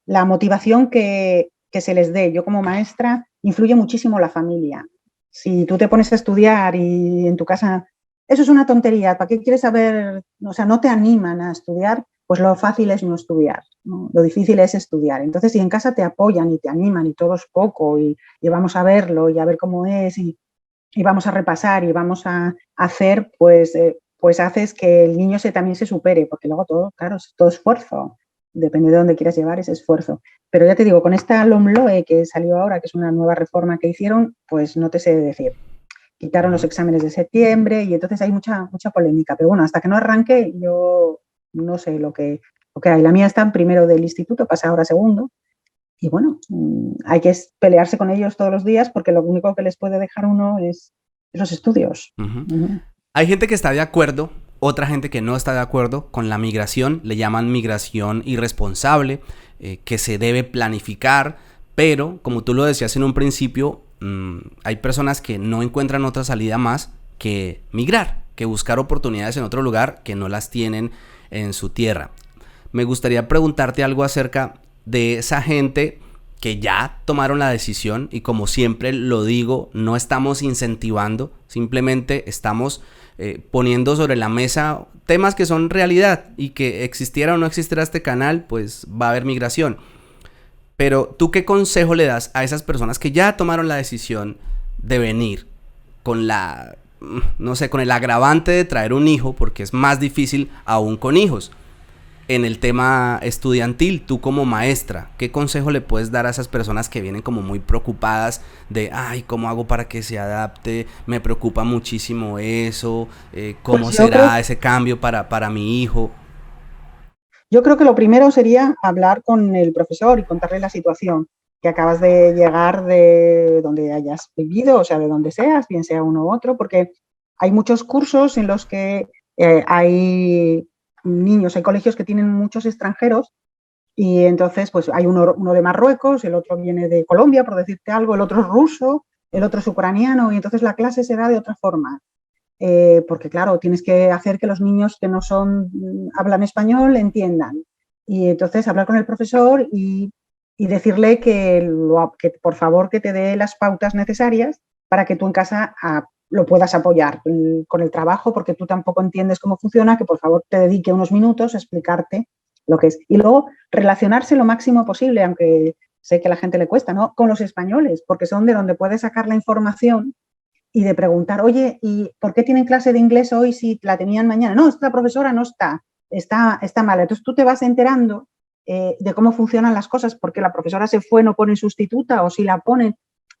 la motivación que se les dé. Yo como maestra influye muchísimo la familia. Si tú te pones a estudiar y en tu casa, eso es una tontería, ¿para qué quieres saber? O sea, no te animan a estudiar, pues lo fácil es no estudiar, ¿no? Lo difícil es estudiar. Entonces, si en casa te apoyan y te animan y todo es poco y vamos a verlo y a ver cómo es y vamos a repasar y vamos a hacer, pues haces que el niño también se supere, porque luego todo, claro, es todo esfuerzo, depende de dónde quieras llevar ese esfuerzo. Pero ya te digo, con esta LOMLOE que salió ahora, que es una nueva reforma que hicieron, pues no te sé decir. Quitaron los exámenes de septiembre y entonces hay mucha polémica. Pero bueno, hasta que no arranque, yo no sé lo que hay. La mía está en primero del instituto, pasa ahora a segundo. Y bueno, hay que pelearse con ellos todos los días porque lo único que les puede dejar uno es los estudios. Hay gente que está de acuerdo, otra gente que no está de acuerdo con la migración, le llaman migración irresponsable, que se debe planificar, pero como tú lo decías en un principio, hay personas que no encuentran otra salida más que migrar, que buscar oportunidades en otro lugar que no las tienen en su tierra. Me gustaría preguntarte algo acerca de esa gente que ya tomaron la decisión y, como siempre lo digo, no estamos incentivando, simplemente estamos poniendo sobre la mesa temas que son realidad y que existiera o no existiera este canal, pues va a haber migración. Pero ¿tú qué consejo le das a esas personas que ya tomaron la decisión de venir con con el agravante de traer un hijo, porque es más difícil aún con hijos? En el tema estudiantil, tú como maestra, ¿qué consejo le puedes dar a esas personas que vienen como muy preocupadas de, ay, ¿cómo hago para que se adapte? Me preocupa muchísimo eso, ¿cómo Pues será ese cambio para mi hijo? Yo creo que lo primero sería hablar con el profesor y contarle la situación, que acabas de llegar de donde hayas vivido, o sea, de donde seas, bien sea uno u otro, porque hay muchos cursos en los que hay niños, hay colegios que tienen muchos extranjeros y entonces pues hay uno de Marruecos, el otro viene de Colombia, por decirte algo, el otro es ruso, el otro es ucraniano y entonces la clase se da de otra forma. Porque claro, tienes que hacer que los niños que no hablan español entiendan. Y entonces hablar con el profesor y decirle que por favor que te dé las pautas necesarias para que tú en casa lo puedas apoyar con el trabajo, porque tú tampoco entiendes cómo funciona, que por favor te dedique unos minutos a explicarte lo que es. Y luego relacionarse lo máximo posible, aunque sé que a la gente le cuesta, ¿no? Con los españoles, porque son de donde puedes sacar la información y de preguntar, oye, ¿y por qué tienen clase de inglés hoy si la tenían mañana? No, esta profesora no está mala. Entonces tú te vas enterando de cómo funcionan las cosas, porque la profesora se fue, no pone sustituta, o si la ponen.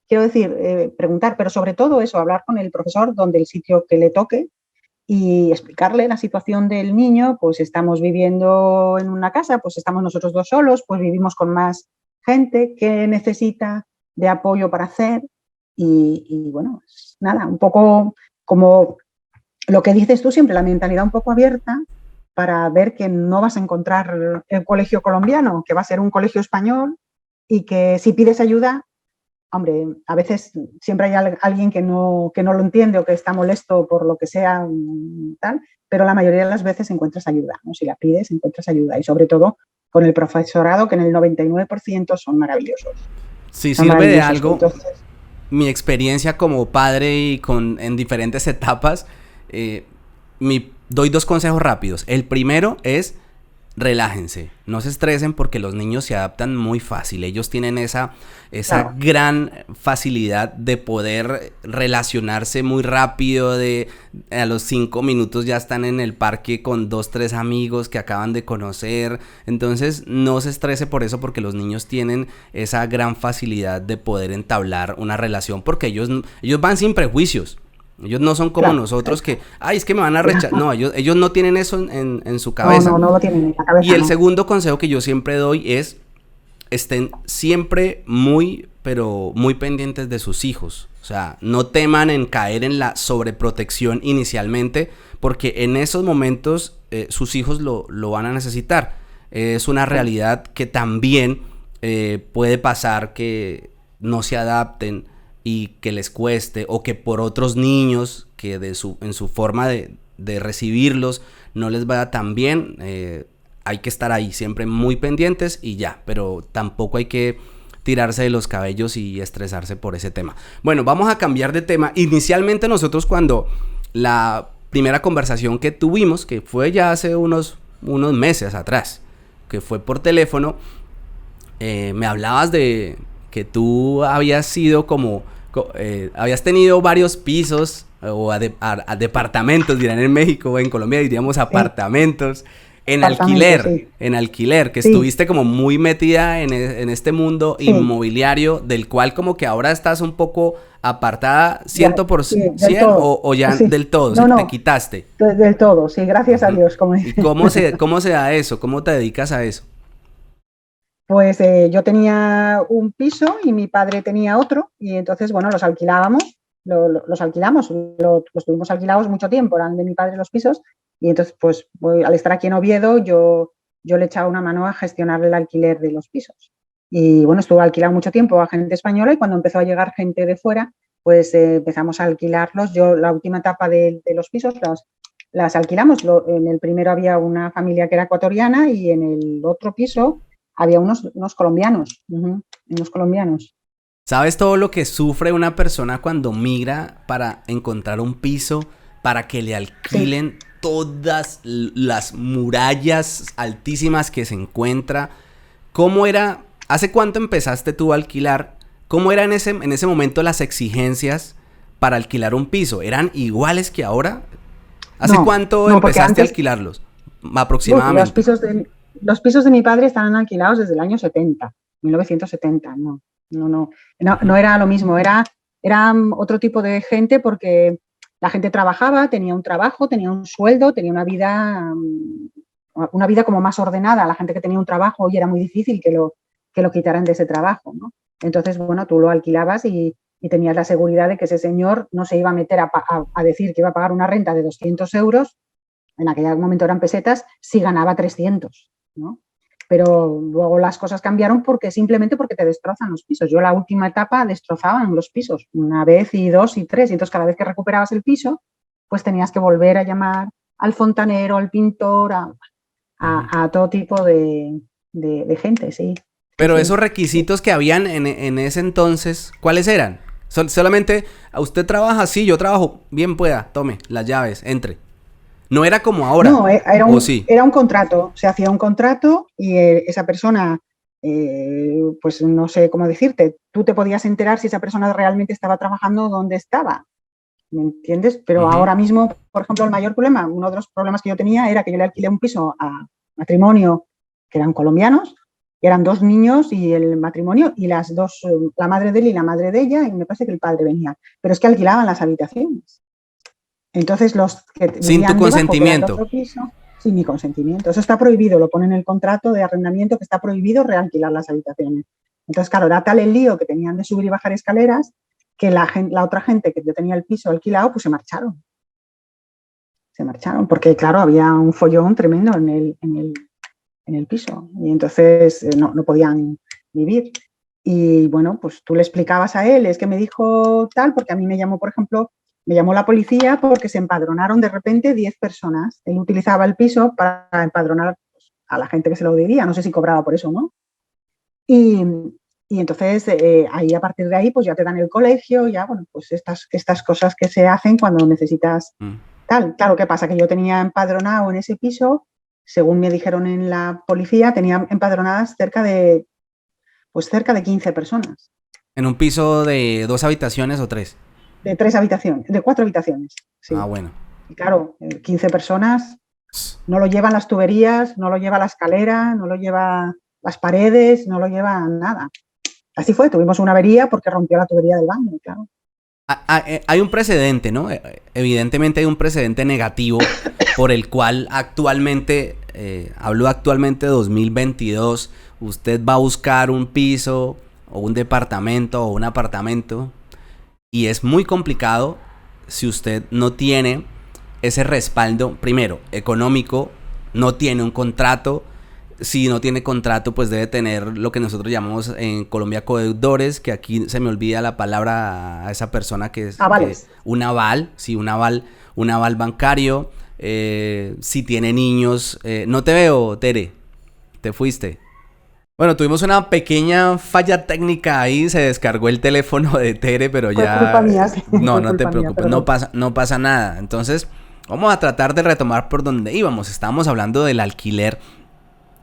Quiero decir, preguntar, pero sobre todo eso, hablar con el profesor donde el sitio que le toque y explicarle la situación del niño. Pues estamos viviendo en una casa, pues estamos nosotros dos solos, pues vivimos con más gente que necesita de apoyo para hacer y bueno, nada, un poco como lo que dices tú siempre, la mentalidad un poco abierta para ver que no vas a encontrar el colegio colombiano, que va a ser un colegio español y que si pides ayuda, hombre, a veces siempre hay alguien que no lo entiende o que está molesto por lo que sea, tal, pero la mayoría de las veces encuentras ayuda, ¿no? Si la pides, encuentras ayuda y sobre todo con el profesorado, que en el 99% son maravillosos. Si Son sirve de maravillosos. algo, Entonces, mi experiencia como padre y en diferentes etapas, doy dos consejos rápidos. El primero es relájense, no se estresen porque los niños se adaptan muy fácil. Ellos tienen esa claro, gran facilidad de poder relacionarse muy rápido, a los 5 minutos ya están en el parque con 2, 3 amigos que acaban de conocer. Entonces no se estrese por eso, porque los niños tienen esa gran facilidad de poder entablar una relación, porque ellos van sin prejuicios. Ellos no son como claro, nosotros que, ay, es que me van a rechazar. No, ellos no tienen eso en su cabeza. no lo tienen en la cabeza. Y el no. segundo consejo que yo siempre doy es, estén siempre muy, pero muy pendientes de sus hijos. O sea, no teman en caer en la sobreprotección inicialmente, porque en esos momentos sus hijos lo van a necesitar. Es una realidad que también puede pasar que no se adapten y que les cueste, o que por otros niños que en su forma de recibirlos no les vaya tan bien. Hay que estar ahí siempre muy pendientes y ya, pero tampoco hay que tirarse de los cabellos y estresarse por ese tema. Bueno, vamos a cambiar de tema. Inicialmente nosotros, cuando la primera conversación que tuvimos, que fue ya hace unos meses atrás, que fue por teléfono, me hablabas de que tú habías sido habías tenido varios pisos o a departamentos, dirán en México, o en Colombia diríamos apartamentos, en alquiler, que estuviste como muy metida en este mundo inmobiliario, del cual como que ahora estás un poco apartada 100% o ya del todo, te quitaste. Del todo, sí, gracias a Dios. Como ¿Y cómo se da eso? ¿Cómo te dedicas a eso? Pues yo tenía un piso y mi padre tenía otro y entonces, bueno, los alquilábamos, los alquilamos, los tuvimos alquilados mucho tiempo, eran de mi padre los pisos y entonces, pues al estar aquí en Oviedo, yo le echaba una mano a gestionar el alquiler de los pisos. Y bueno, estuve alquilado mucho tiempo a gente española y cuando empezó a llegar gente de fuera, pues empezamos a alquilarlos. Yo la última etapa de los pisos las alquilamos. En el primero había una familia que era ecuatoriana y en el otro piso había unos colombianos, unos colombianos. ¿Sabes todo lo que sufre una persona cuando migra para encontrar un piso, para que le alquilen todas las murallas altísimas que se encuentra? ¿Cómo era? ¿Hace cuánto empezaste tú a alquilar? ¿Cómo eran en ese momento las exigencias para alquilar un piso? ¿Eran iguales que ahora? ¿Hace cuánto empezaste a alquilarlos? Aproximadamente. Los pisos de mi padre estaban alquilados desde el año 70, 1970. No era lo mismo, era otro tipo de gente porque la gente trabajaba, tenía un trabajo, tenía un sueldo, tenía una vida como más ordenada. La gente que tenía un trabajo hoy era muy difícil que lo quitaran de ese trabajo, ¿no? Entonces, bueno, tú lo alquilabas y tenías la seguridad de que ese señor no se iba a meter a decir que iba a pagar una renta de 200 euros, en aquel momento eran pesetas, si ganaba 300, ¿no? Pero luego las cosas cambiaron simplemente porque te destrozan los pisos. Yo la última etapa destrozaban los pisos, una vez y dos y tres, y entonces cada vez que recuperabas el piso, pues tenías que volver a llamar al fontanero, al pintor, a todo tipo de gente, sí. Pero sí. Esos requisitos que habían en ese entonces, ¿cuáles eran? Solamente, ¿usted trabaja? Sí, yo trabajo. Bien pueda, tome las llaves, entre. No era como ahora. No, era un contrato. Se hacía un contrato y esa persona, pues no sé cómo decirte, tú te podías enterar si esa persona realmente estaba trabajando donde estaba. ¿Me entiendes? Pero ahora mismo, por ejemplo, el mayor problema, uno de los problemas que yo tenía era que yo le alquilé un piso a matrimonio que eran colombianos, que eran 2 niños y el matrimonio y las dos, la madre de él y la madre de ella, y me parece que el padre venía. Pero es que alquilaban las habitaciones. Entonces los que sin tu consentimiento. Debajo, piso, sin mi consentimiento. Eso está prohibido, lo pone en el contrato de arrendamiento que está prohibido realquilar las habitaciones. Entonces, claro, era tal el lío que tenían de subir y bajar escaleras que la otra gente que yo tenía el piso alquilado, pues se marcharon. Se marcharon porque, claro, había un follón tremendo en el piso y entonces no podían vivir. Y bueno, pues tú le explicabas a él, es que me dijo tal, porque a mí me llamó, por ejemplo, me llamó la policía porque se empadronaron de repente 10 personas. Él utilizaba el piso para empadronar a la gente que se lo debía, no sé si cobraba por eso o no. Y, y entonces ahí a partir de ahí pues ya te dan el colegio, ya bueno, pues estas cosas que se hacen cuando necesitas tal. Claro, ¿qué pasa? Que yo tenía empadronado en ese piso, según me dijeron en la policía, tenía empadronadas cerca de 15 personas. ¿En un piso de 2 habitaciones o 3? De 3 habitaciones, de 4 habitaciones, Ah, sí. bueno. Y claro, 15 personas, no lo llevan las tuberías, no lo lleva la escalera, no lo lleva las paredes, no lo lleva nada. Así fue, tuvimos una avería porque rompió la tubería del baño, claro. Hay un precedente, ¿no? Evidentemente hay un precedente negativo por el cual actualmente, hablo actualmente de 2022, usted va a buscar un piso o un departamento o un apartamento y es muy complicado si usted no tiene ese respaldo, primero, económico, no tiene un contrato. Si no tiene contrato, pues debe tener lo que nosotros llamamos en Colombia codeudores, que aquí se me olvida la palabra a esa persona que es un aval, sí, un aval bancario. Si tiene niños, no te veo, Tere, te fuiste. Bueno, tuvimos una pequeña falla técnica ahí, se descargó el teléfono de Tere, pero Fue culpa ya mía, sí, no, fue no te culpa mía, preocupes, perdón. no pasa nada. Entonces, vamos a tratar de retomar por donde íbamos. Estábamos hablando del alquiler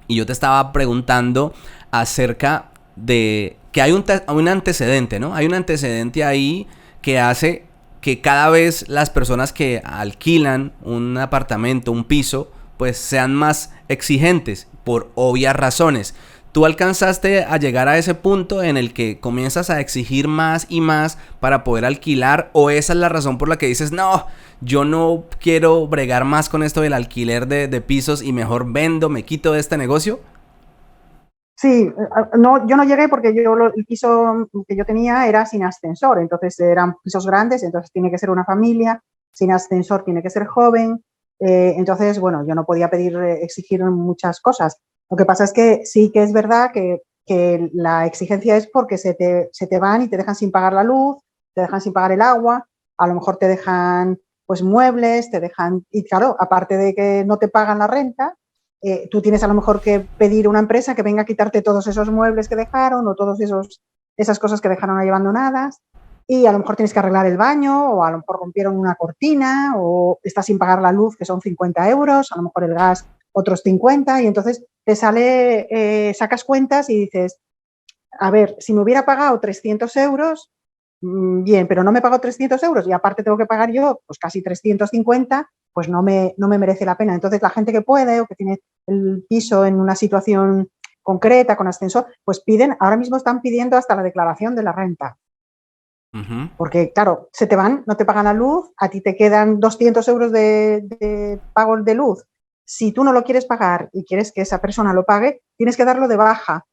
y yo te estaba preguntando acerca de que hay un antecedente, ¿no? Hay un antecedente ahí que hace que cada vez las personas que alquilan un apartamento, un piso, pues sean más exigentes por obvias razones. ¿Tú alcanzaste a llegar a ese punto en el que comienzas a exigir más y más para poder alquilar? ¿O esa es la razón por la que dices, no, yo no quiero bregar más con esto del alquiler de pisos y mejor vendo, me quito de este negocio? Sí, no, yo no llegué porque el piso que yo tenía era sin ascensor, entonces eran pisos grandes, entonces tiene que ser una familia, sin ascensor tiene que ser joven, entonces, bueno, yo no podía exigir muchas cosas. Lo que pasa es que sí que es verdad que la exigencia es porque se te van y te dejan sin pagar la luz, te dejan sin pagar el agua, a lo mejor te dejan pues muebles, te dejan, y claro, aparte de que no te pagan la renta, tú tienes a lo mejor que pedir a una empresa que venga a quitarte todos esos muebles que dejaron o todas esas cosas que dejaron ahí abandonadas y a lo mejor tienes que arreglar el baño o a lo mejor rompieron una cortina o estás sin pagar la luz que son 50 euros, a lo mejor el gas otros 50 y entonces te sacas cuentas y dices, a ver, si me hubiera pagado 300 euros, bien, pero no me pago 300 euros y aparte tengo que pagar yo pues casi 350, pues no me merece la pena. Entonces la gente que puede o que tiene el piso en una situación concreta con ascensor, pues ahora mismo están pidiendo hasta la declaración de la renta. Porque, claro, se te van, no te pagan la luz, a ti te quedan 200 euros de pago de luz. Si tú no lo quieres pagar y quieres que esa persona lo pague, tienes que darlo de baja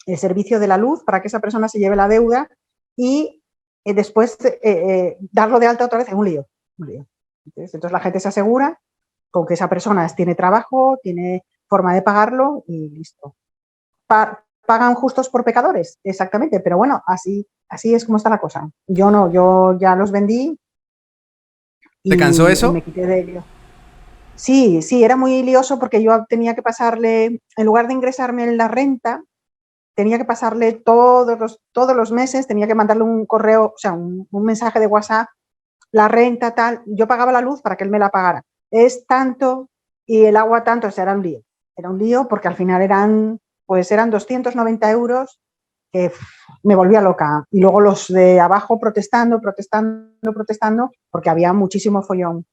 el servicio de la luz para que esa persona se lleve la deuda y después darlo de alta otra vez en un lío. Entonces la gente se asegura con que esa persona tiene trabajo, tiene forma de pagarlo y listo. Pagan justos por pecadores, exactamente, pero bueno, así es como está la cosa. Yo no, yo ya los vendí ¿Te cansó y eso? me quité de ello. Sí, sí, era muy lioso porque yo tenía que pasarle, en lugar de ingresarme en la renta, tenía que pasarle todos los meses, tenía que mandarle un correo, o sea, un mensaje de WhatsApp, la renta tal, yo pagaba la luz para que él me la pagara. Es tanto y el agua tanto, o sea, era un lío porque al final eran 290 euros que me volvía loca. Y luego los de abajo protestando, porque había muchísimo follón.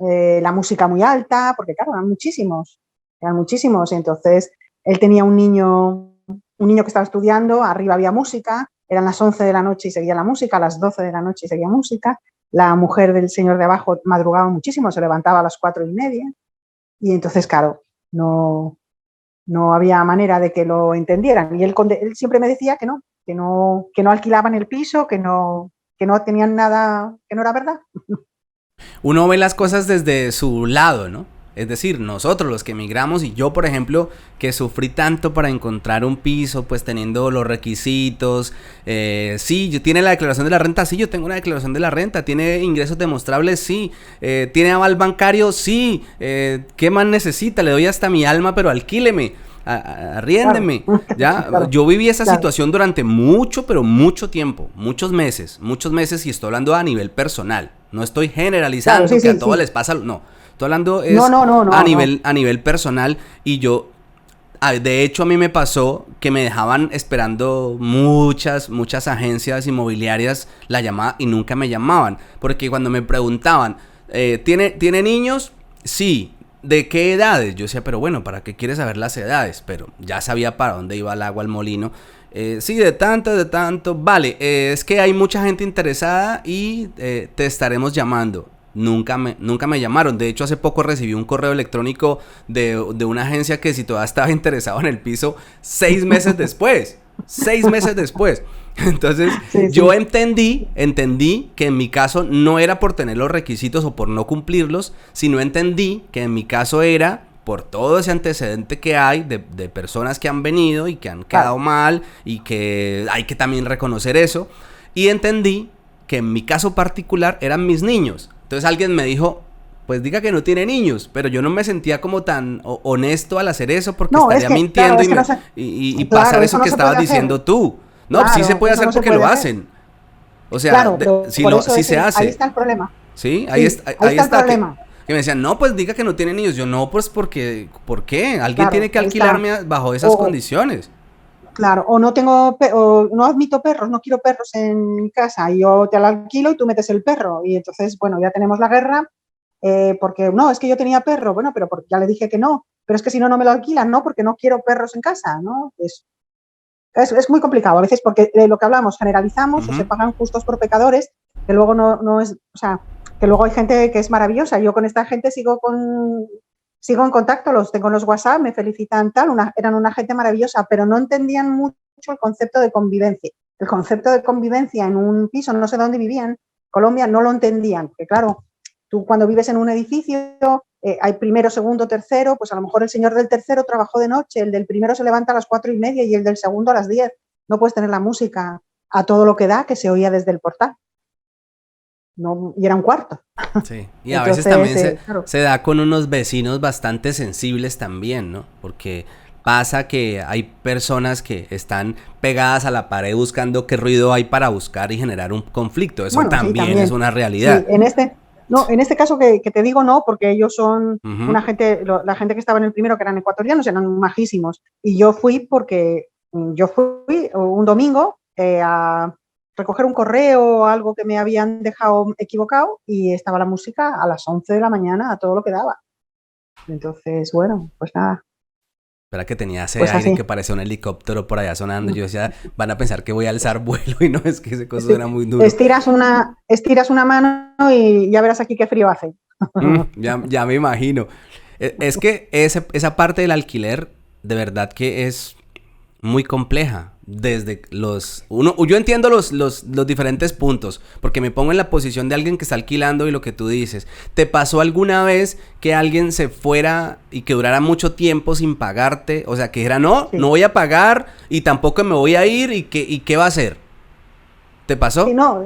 La música muy alta, porque claro, eran muchísimos. Entonces, él tenía un niño que estaba estudiando, arriba había música, eran las 11 de la noche y seguía la música, a las 12 de la noche y seguía música. La mujer del señor de abajo madrugaba muchísimo, se levantaba a las 4:30 y entonces, claro, no, no había manera de que lo entendieran. Y él siempre me decía que no alquilaban el piso, que no tenían nada, que no era verdad. Uno ve las cosas desde su lado, ¿no? Es decir, nosotros los que emigramos y yo, por ejemplo, que sufrí tanto para encontrar un piso, pues teniendo los requisitos. Sí, yo tiene la declaración de la renta, sí, yo tengo una declaración de la renta. Tiene ingresos demostrables, sí. Tiene aval bancario, sí. ¿Qué más necesita? Le doy hasta mi alma, pero alquíleme. Arriéndeme, Claro, ¿ya? claro, Yo viví esa claro, situación durante mucho, pero mucho tiempo, muchos meses y estoy hablando a nivel personal. No estoy claro, generalizando sí, que a sí, todos sí. les pasa, no. Estoy hablando No, es no, no, no, no. a nivel personal y yo, de hecho a mí me pasó que me dejaban esperando muchas agencias inmobiliarias la llamada y nunca me llamaban, porque cuando me preguntaban, ¿tiene niños? Sí. ¿De qué edades? Yo decía, pero bueno, ¿para qué quieres saber las edades? Pero ya sabía para dónde iba el agua al molino. Sí, de tanto. Vale, es que hay mucha gente interesada y te estaremos llamando. Nunca me llamaron. De hecho, hace poco recibí un correo electrónico de una agencia que si todavía estaba interesado en el piso 6 meses después. 6 meses después. Entonces, Sí, yo sí. entendí que en mi caso no era por tener los requisitos o por no cumplirlos, sino entendí que en mi caso era por todo ese antecedente que hay de personas que han venido y que han Claro. quedado mal y que hay que también reconocer eso. Y entendí que en mi caso particular eran mis niños. Entonces alguien me dijo, pues diga que no tiene niños, pero yo no me sentía como tan honesto al hacer eso porque No, es estaría que, claro, mintiendo es que no se, y pasar claro, eso eso no que se estabas puede hacer. diciendo tú. No, sí se Claro, puede eso hacer no se porque lo puede hacer. hacen. O sea, Claro, pero si por eso sí se ahí hace. está el problema. Sí, Sí, ahí ahí está el está problema. que me decían, no, pues diga que no tiene niños. Yo no, pues porque, ¿por qué? Alguien tiene Claro, que ahí está. alquilarme bajo O, esas o- condiciones. claro, o no admito perros, no quiero perros en mi casa, y yo te lo alquilo y tú metes el perro. Y entonces, bueno, ya tenemos la guerra, porque no, es que yo tenía perro, bueno, pero porque ya le dije que no, pero es que si no, no me lo alquilan, ¿no? Porque no quiero perros en casa, ¿no? Es muy complicado a veces porque de lo que hablamos, generalizamos o se Ujú. pagan justos por pecadores, que luego no es, o sea, que luego hay gente que es maravillosa. Yo con esta gente sigo en contacto, los tengo en los WhatsApp, me felicitan tal, eran una gente maravillosa, pero no entendían mucho el concepto de convivencia. El concepto de convivencia en un piso, no sé dónde vivían, Colombia, no lo entendían, porque claro, tú cuando vives en un edificio, hay primero, segundo, tercero, pues a lo mejor el señor del tercero trabajó de noche, el del primero se levanta a las 4:30 y el del segundo a las 10. No puedes tener la música a todo lo que da, que se oía desde el portal. No, y era un cuarto. Sí. Y a veces Entonces, también claro. se da con unos vecinos bastante sensibles también, ¿no? Porque pasa que hay personas que están pegadas a la pared buscando qué ruido hay para buscar y generar un conflicto. Eso Bueno, sí, también es también. una Sí, realidad. en este caso que te digo no, porque ellos son Ujú. una gente, la gente que estaba en el primero, que eran ecuatorianos, eran majísimos. Y yo fui porque yo fui un domingo a recoger un correo o algo que me habían dejado equivocado y estaba la música a las 11 de la mañana a todo lo que daba. Entonces, bueno, pues nada, Espera que tenía ese pues aire que así. parecía un helicóptero por allá sonando. Yo decía, van a pensar que voy a alzar vuelo y no es que ese cosa Sí. suena muy duro. Estiras una mano y ya verás aquí qué frío hace. Ya me imagino. Es que esa parte del alquiler, de verdad que es muy compleja. Desde yo entiendo los diferentes puntos, porque me pongo en la posición de alguien que está alquilando y lo que tú dices. ¿Te pasó alguna vez que alguien se fuera y que durara mucho tiempo sin pagarte? O sea, que dijera, no, no Sí. voy a pagar y tampoco me voy a ir y qué va a hacer. ¿Te Sí, pasó? no,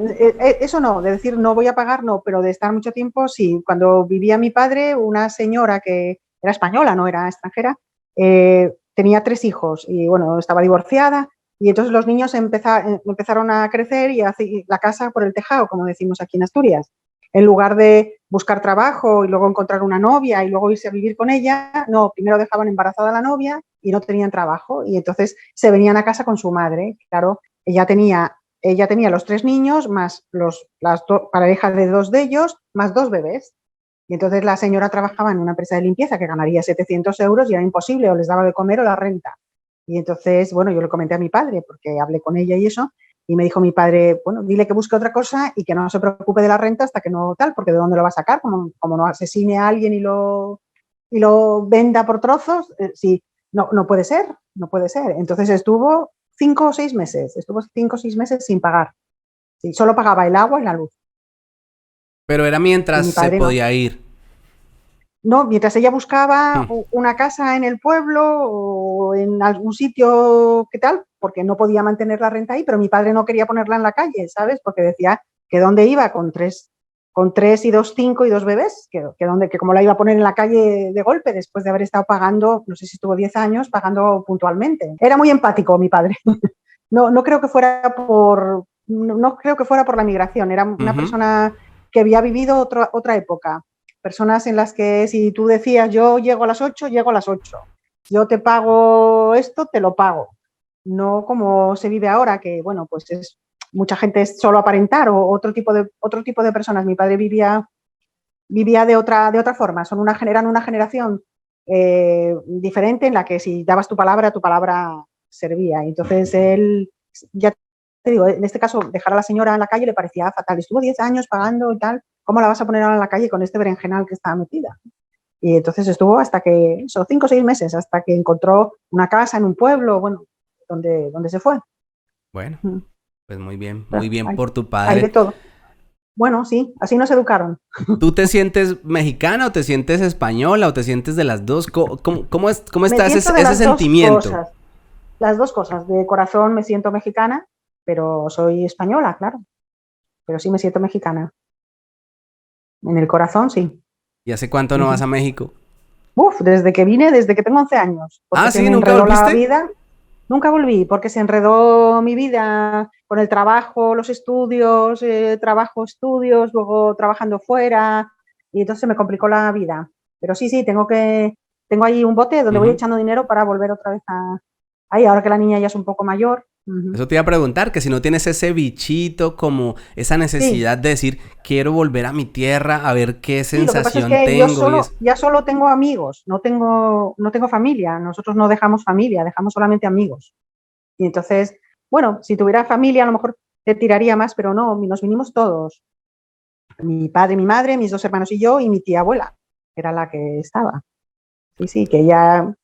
eso no, de decir no voy a pagar, no, pero de estar mucho tiempo, sí. Cuando vivía mi padre, una señora que era española, no era extranjera, tenía 3 hijos y bueno, estaba divorciada y entonces los niños empezaron a crecer y la casa por el tejado, como decimos aquí en Asturias. En lugar de buscar trabajo y luego encontrar una novia y luego irse a vivir con ella, no, primero dejaban embarazada a la novia y no tenían trabajo y entonces se venían a casa con su madre. Claro, ella tenía los 3 niños, más las parejas de 2 de ellos, más 2 bebés. Y entonces la señora trabajaba en una empresa de limpieza que ganaría 700 euros y era imposible, o les daba de comer o la renta. Y entonces, bueno, yo le comenté a mi padre, porque hablé con ella y eso, y me dijo mi padre, bueno, dile que busque otra cosa y que no se preocupe de la renta hasta que no tal, porque ¿de dónde lo va a sacar? Como no asesine a alguien y lo venda por trozos, sí. no, no puede ser, no puede ser. Entonces estuvo 5 o 6 meses sin pagar. Sí, solo pagaba el agua y la luz. Pero era Y mientras mi se padre no. podía ir. No, mientras ella buscaba Hmm. una casa en el pueblo o en algún sitio, ¿qué tal? Porque no podía mantener la renta ahí, pero mi padre no quería ponerla en la calle, ¿sabes? Porque decía que dónde iba con tres y dos, 5 y 2 bebés, que como la iba a poner en la calle de golpe después de haber estado pagando, no sé si estuvo 10 años, pagando puntualmente. Era muy empático mi padre. No, no creo que fuera no creo que fuera por la migración, era una Ujú. persona que había vivido otra época. Personas en las que si tú decías yo llego a las 8, llego a las 8. Yo te pago esto, te lo pago. No como se vive ahora, que bueno, pues mucha gente es solo aparentar o otro tipo de personas. Mi padre vivía de otra forma. Eran una generación diferente en la que si dabas tu palabra servía. Entonces él, ya te digo, en este caso, dejar a la señora en la calle le parecía fatal. Estuvo 10 años pagando y tal. ¿Cómo la vas a poner ahora en la calle con este berenjenal que estaba metida? Y entonces estuvo hasta que, 5 o 6 meses, hasta que encontró una casa en un pueblo, bueno, donde se fue. Bueno, pues muy Pero bien por tu hay de padre. todo. Bueno, sí, así nos educaron. ¿Tú te sientes mexicana o te sientes española o te sientes de las dos? ¿Cómo Me está siento de ese las dos sentimiento? cosas. Las dos cosas. De corazón me siento mexicana, pero soy española, claro. Pero sí me siento mexicana. En el corazón, sí. ¿Y hace cuánto no vas Ujú. a México? Uf, desde que vine, desde que tengo 11 años, porque Ah, se sí, me ¿nunca enredó la volviste? vida. Nunca volví, porque se enredó mi vida con el trabajo, los estudios, trabajo, estudios, luego trabajando fuera, y entonces se me complicó la vida. Pero sí, sí, tengo ahí un bote donde voy Ujú. echando dinero para volver otra vez ahí, ahora que la niña ya es un poco mayor. Eso te iba a preguntar, que si no tienes ese bichito, como esa Sí, necesidad de decir, quiero volver a mi tierra a ver qué sí, lo que pasa es sensación que yo tengo y solo, eso. ya solo tengo amigos, no tengo familia. Nosotros no dejamos familia, dejamos solamente amigos. Y entonces, bueno, si tuviera familia a lo mejor te tiraría más, pero no, nos vinimos todos. Mi padre, mi madre, mis 2 hermanos y yo, y mi tía abuela, que era la que estaba. Sí, sí, que ya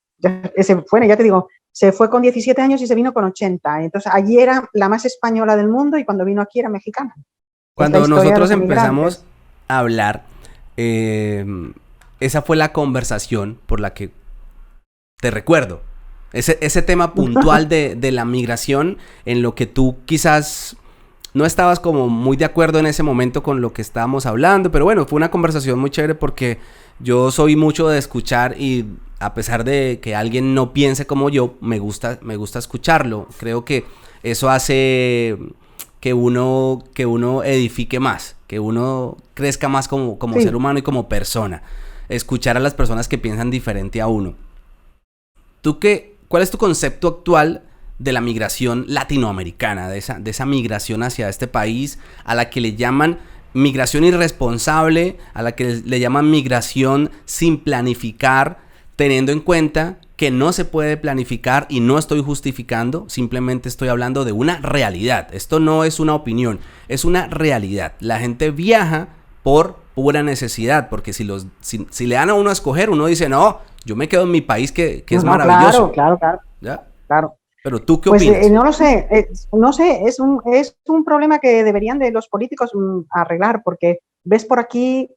se fue, ya te digo, se fue con 17 años y se vino con 80. Entonces allí era la más española del mundo y cuando vino aquí era mexicana. Es la Cuando historia de nosotros los empezamos emigrantes. a hablar, eh, esa fue la conversación por la que te recuerdo. Ese tema puntual de la migración en lo que tú quizás no estabas como muy de acuerdo en ese momento con lo que estábamos hablando, pero bueno, fue una conversación muy chévere porque yo soy mucho de escuchar y a pesar de que alguien no piense como yo, me gusta escucharlo. Creo que eso hace que uno edifique más, que uno crezca más como ser Sí, humano y como persona. Escuchar a las personas que piensan diferente a uno. ¿Cuál es tu concepto actual de la migración latinoamericana, de esa migración hacia este país, a la que le llaman migración irresponsable, a la que le llaman migración sin planificar, teniendo en cuenta que no se puede planificar y no estoy justificando, simplemente estoy hablando de una realidad. Esto no es una opinión, es una realidad. La gente viaja por pura necesidad, porque si le dan a uno a escoger, uno dice, no, yo me quedo en mi país que es no, no, claro, maravilloso, claro, claro, ¿ya? claro. Pero tú, ¿qué Pues opinas? no lo sé, no sé, es un problema que deberían de los políticos arreglar, porque ves por aquí,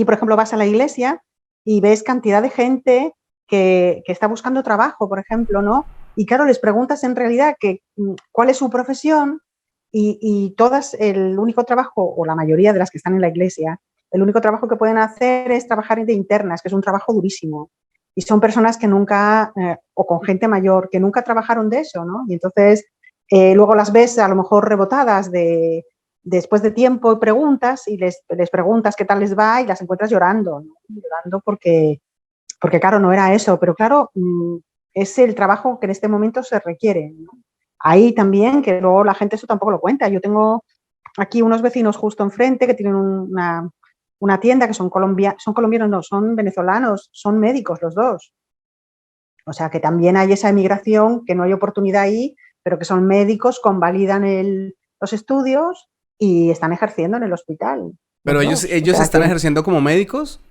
por ejemplo, vas a la iglesia y ves cantidad de gente que está buscando trabajo, por ejemplo, ¿no? Y claro, les preguntas en realidad cuál es su profesión y todas, el único trabajo, o la mayoría de las que están en la iglesia, el único trabajo que pueden hacer es trabajar de internas, que es un trabajo durísimo. Y son personas que nunca, o con gente mayor, que nunca trabajaron de eso, ¿no? Y entonces luego las ves a lo mejor rebotadas después de tiempo y preguntas y les preguntas qué tal les va y las encuentras llorando, ¿no? Llorando porque claro, no era eso, pero claro, es el trabajo que en este momento se requiere, ¿no? Ahí también, que luego la gente eso tampoco lo cuenta. Yo tengo aquí unos vecinos justo enfrente que tienen una tienda que son colombianos, no, son venezolanos, son médicos los dos. O sea que también hay esa emigración, que no hay oportunidad ahí, pero que son médicos, convalidan los estudios y están ejerciendo en el hospital, Pero los dos. O ellos sea están que, ejerciendo como médicos,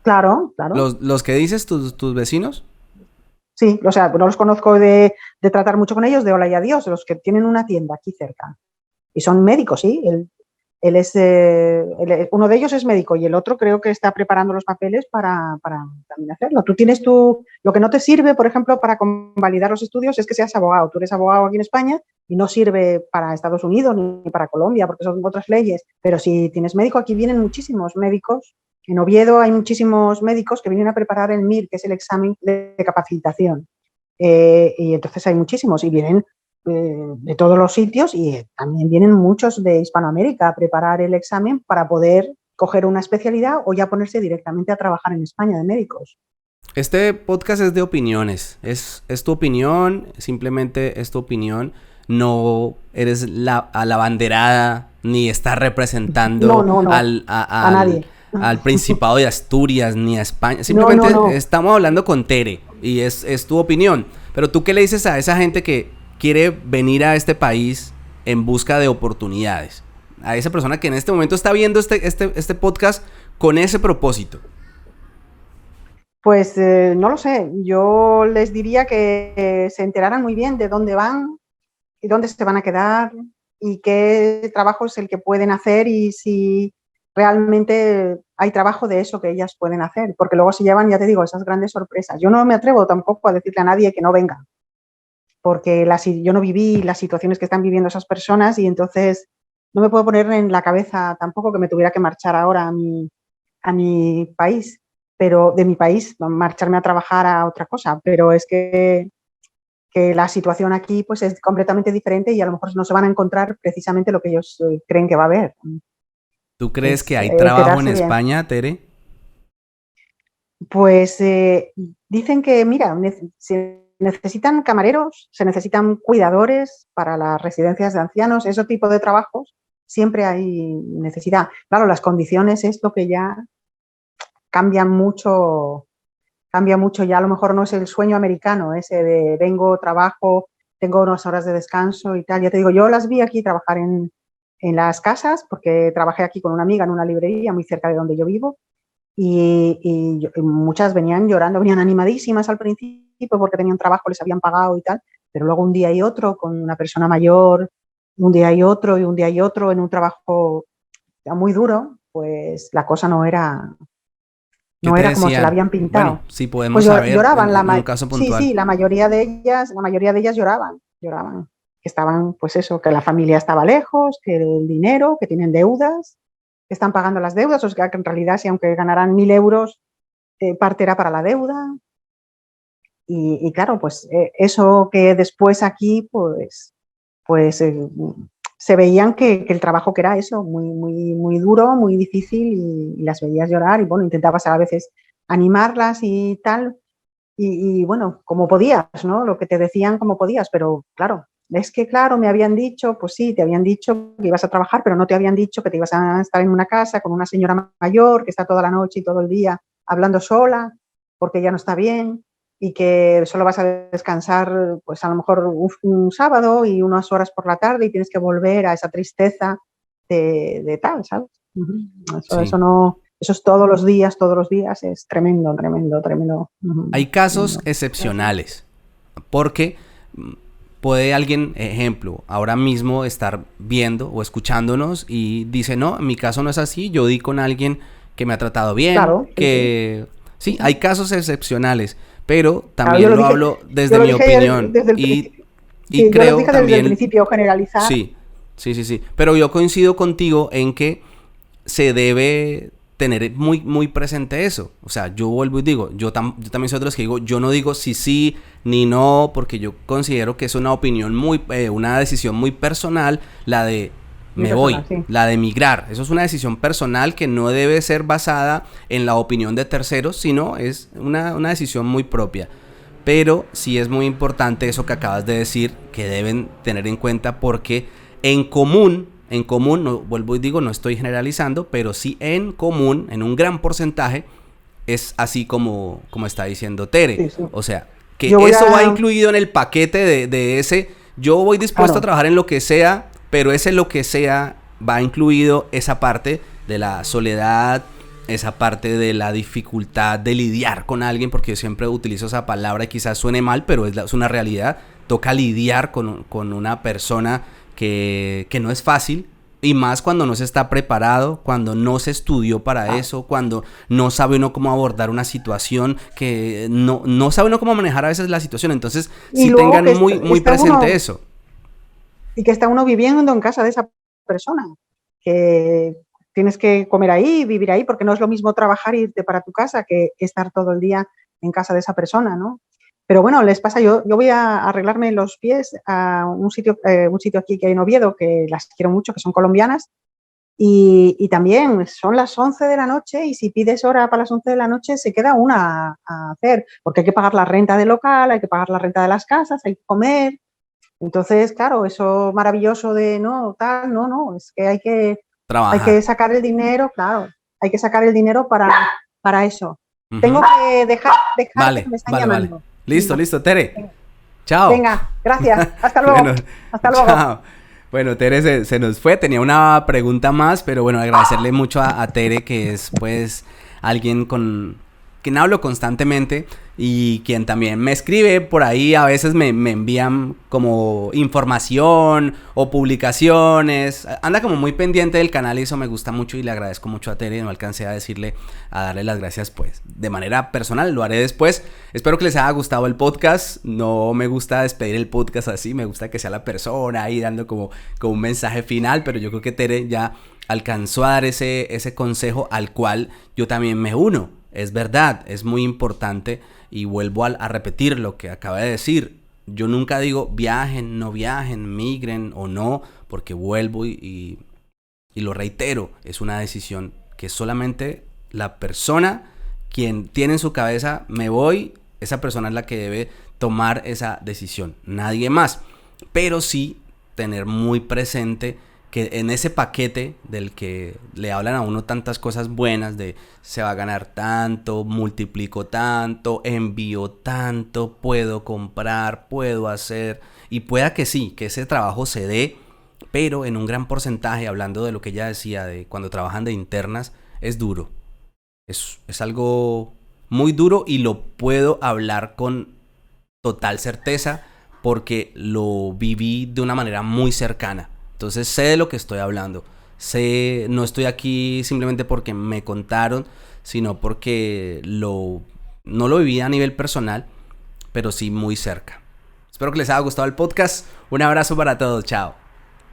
claro, claro. los que dices, tus vecinos. Sí, o sea, no los conozco de tratar mucho con ellos, de hola y adiós, los que tienen una tienda aquí cerca. Y son médicos, sí. Uno de ellos es médico y el otro creo que está preparando los papeles para también hacerlo. Tú tienes lo que no te sirve, por ejemplo, para convalidar los estudios es que seas abogado. Tú eres abogado aquí en España y no sirve para Estados Unidos ni para Colombia porque son otras leyes. Pero si tienes médico, aquí vienen muchísimos médicos. En Oviedo hay muchísimos médicos que vienen a preparar el MIR, que es el examen de capacitación. Y entonces hay muchísimos y vienen de todos los sitios y también vienen muchos de Hispanoamérica a preparar el examen para poder coger una especialidad o ya ponerse directamente a trabajar en España de médicos. Este podcast es de opiniones, es tu opinión, simplemente es tu opinión, no eres a la banderada ni estás representando no. A nadie. Al Principado de Asturias ni a España, simplemente estamos hablando con Tere y es tu opinión. Pero tú, ¿qué le dices a esa gente que quiere venir a este país en busca de oportunidades? A esa persona que en este momento está viendo este podcast con ese propósito. Pues no lo sé, yo les diría que se enteraran muy bien de dónde van y dónde se van a quedar y qué trabajo es el que pueden hacer y si realmente hay trabajo de eso que ellas pueden hacer, porque luego se llevan, ya te digo, esas grandes sorpresas. Yo no me atrevo tampoco a decirle a nadie que no venga, porque yo no viví las situaciones que están viviendo esas personas y entonces no me puedo poner en la cabeza tampoco que me tuviera que marchar ahora a mi país, pero de mi país, marcharme a trabajar a otra cosa, pero es que la situación aquí pues es completamente diferente y a lo mejor no se van a encontrar precisamente lo que ellos creen que va a haber. ¿Tú crees que hay trabajo en España, Tere? Pues dicen que, mira, se necesitan camareros, se necesitan cuidadores para las residencias de ancianos, ese tipo de trabajos, siempre hay necesidad. Claro, las condiciones es lo que ya cambia mucho ya, a lo mejor no es el sueño americano, ese de vengo, trabajo, tengo unas horas de descanso y tal. Ya te digo, yo las vi aquí trabajar en las casas, porque trabajé aquí con una amiga en una librería muy cerca de donde yo vivo, y muchas venían llorando, venían animadísimas al principio porque tenían trabajo, les habían pagado y tal, pero luego un día y otro con una persona mayor, un día y otro, y un día y otro en un trabajo muy duro, pues la cosa no era como se la habían pintado. Bueno, sí podemos saber lloraban en un caso puntual. Sí, la mayoría de ellas lloraban. Que estaban, pues eso, que la familia estaba lejos, que el dinero, que tienen deudas, que están pagando las deudas, o sea que en realidad si aunque ganaran 1.000 euros, parte era para la deuda. Y claro, pues eso que después aquí, pues se veían que el trabajo que era eso, muy duro, muy difícil y las veías llorar y bueno, intentabas a veces animarlas y tal y bueno, como podías, ¿no? Lo que te decían como podías, pero claro, es que claro, me habían dicho, pues sí, te habían dicho que ibas a trabajar, pero no te habían dicho que te ibas a estar en una casa con una señora mayor que está toda la noche y todo el día hablando sola porque ya no está bien y que solo vas a descansar pues a lo mejor un sábado y unas horas por la tarde y tienes que volver a esa tristeza de tal, ¿sabes? Eso no, eso es todos los días, es tremendo. Hay casos excepcionales, porque puede alguien, ejemplo, ahora mismo estar viendo o escuchándonos y dice, no, en mi caso no es así, yo di con alguien que me ha tratado bien, claro, sí, hay casos excepcionales, pero también lo hablo desde mi opinión y creo yo lo dije también desde el principio generalizar. Sí, pero yo coincido contigo en que se debe tener muy presente eso. O sea, yo vuelvo y digo, yo también soy de los que digo, yo no digo sí ni no, porque yo considero que es una opinión una decisión muy personal, la de la de emigrar. Eso es una decisión personal que no debe ser basada en la opinión de terceros, sino es una decisión muy propia. Pero sí es muy importante eso que acabas de decir, que deben tener en cuenta porque en común, no, vuelvo y digo, no estoy generalizando, pero sí en común, en un gran porcentaje, es así como está diciendo Tere. Sí. O sea, que eso va incluido en el paquete de ese, yo voy dispuesto a trabajar en lo que sea, pero ese lo que sea va incluido esa parte de la soledad esa parte de la dificultad de lidiar con alguien, porque yo siempre utilizo esa palabra y quizás suene mal, pero es una realidad. Toca lidiar con una persona que no es fácil, y más cuando no se está preparado, cuando no se estudió para eso, cuando no sabe uno cómo abordar una situación, que no sabe uno cómo manejar a veces la situación. Entonces, sí tengan muy presente eso. Y que está uno viviendo en casa de esa persona, que tienes que comer ahí, vivir ahí, porque no es lo mismo trabajar e irte para tu casa que estar todo el día en casa de esa persona, ¿no? Pero bueno, les pasa, yo voy a arreglarme los pies a un sitio aquí que hay en Oviedo, que las quiero mucho, que son colombianas, y también son las 11 de la noche, y si pides hora para las 11 de la noche se queda una a hacer, porque hay que pagar la renta del local, hay que pagar la renta de las casas, hay que comer. Entonces, claro, eso maravilloso de no, es que hay que sacar el dinero, claro, hay que sacar el dinero para eso. Uh-huh. Tengo que dejar vale, que me están llamando. Vale. Listo, Tere. Venga. Chao. Venga, gracias. Hasta luego. Bueno, hasta luego. Chao. Bueno, Tere se nos fue. Tenía una pregunta más, pero bueno, agradecerle mucho a Tere, que es pues alguien con quien hablo constantemente y quien también me escribe por ahí. A veces me envían como información o publicaciones. Anda como muy pendiente del canal y eso me gusta mucho y le agradezco mucho a Tere. No alcancé a darle las gracias pues de manera personal, lo haré después. Espero que les haya gustado el podcast. No me gusta despedir el podcast así, me gusta que sea la persona ahí dando como un mensaje final, pero yo creo que Tere ya alcanzó a dar ese consejo al cual yo también me uno. Es verdad, es muy importante y vuelvo a repetir lo que acabé de decir. Yo nunca digo viajen, no viajen, migren o no, porque vuelvo y lo reitero, es una decisión que solamente la persona quien tiene en su cabeza me voy, esa persona es la que debe tomar esa decisión, nadie más. Pero sí tener muy presente que en ese paquete del que le hablan a uno tantas cosas buenas, de se va a ganar tanto, multiplico tanto, envío tanto, puedo comprar, puedo hacer, y pueda que sí, que ese trabajo se dé, pero en un gran porcentaje, hablando de lo que ella decía, de cuando trabajan de internas, es duro, es algo muy duro y lo puedo hablar con total certeza porque lo viví de una manera muy cercana. Entonces sé de lo que estoy hablando. No estoy aquí simplemente porque me contaron, sino porque no lo viví a nivel personal, pero sí muy cerca. Espero que les haya gustado el podcast. Un abrazo para todos. Chao.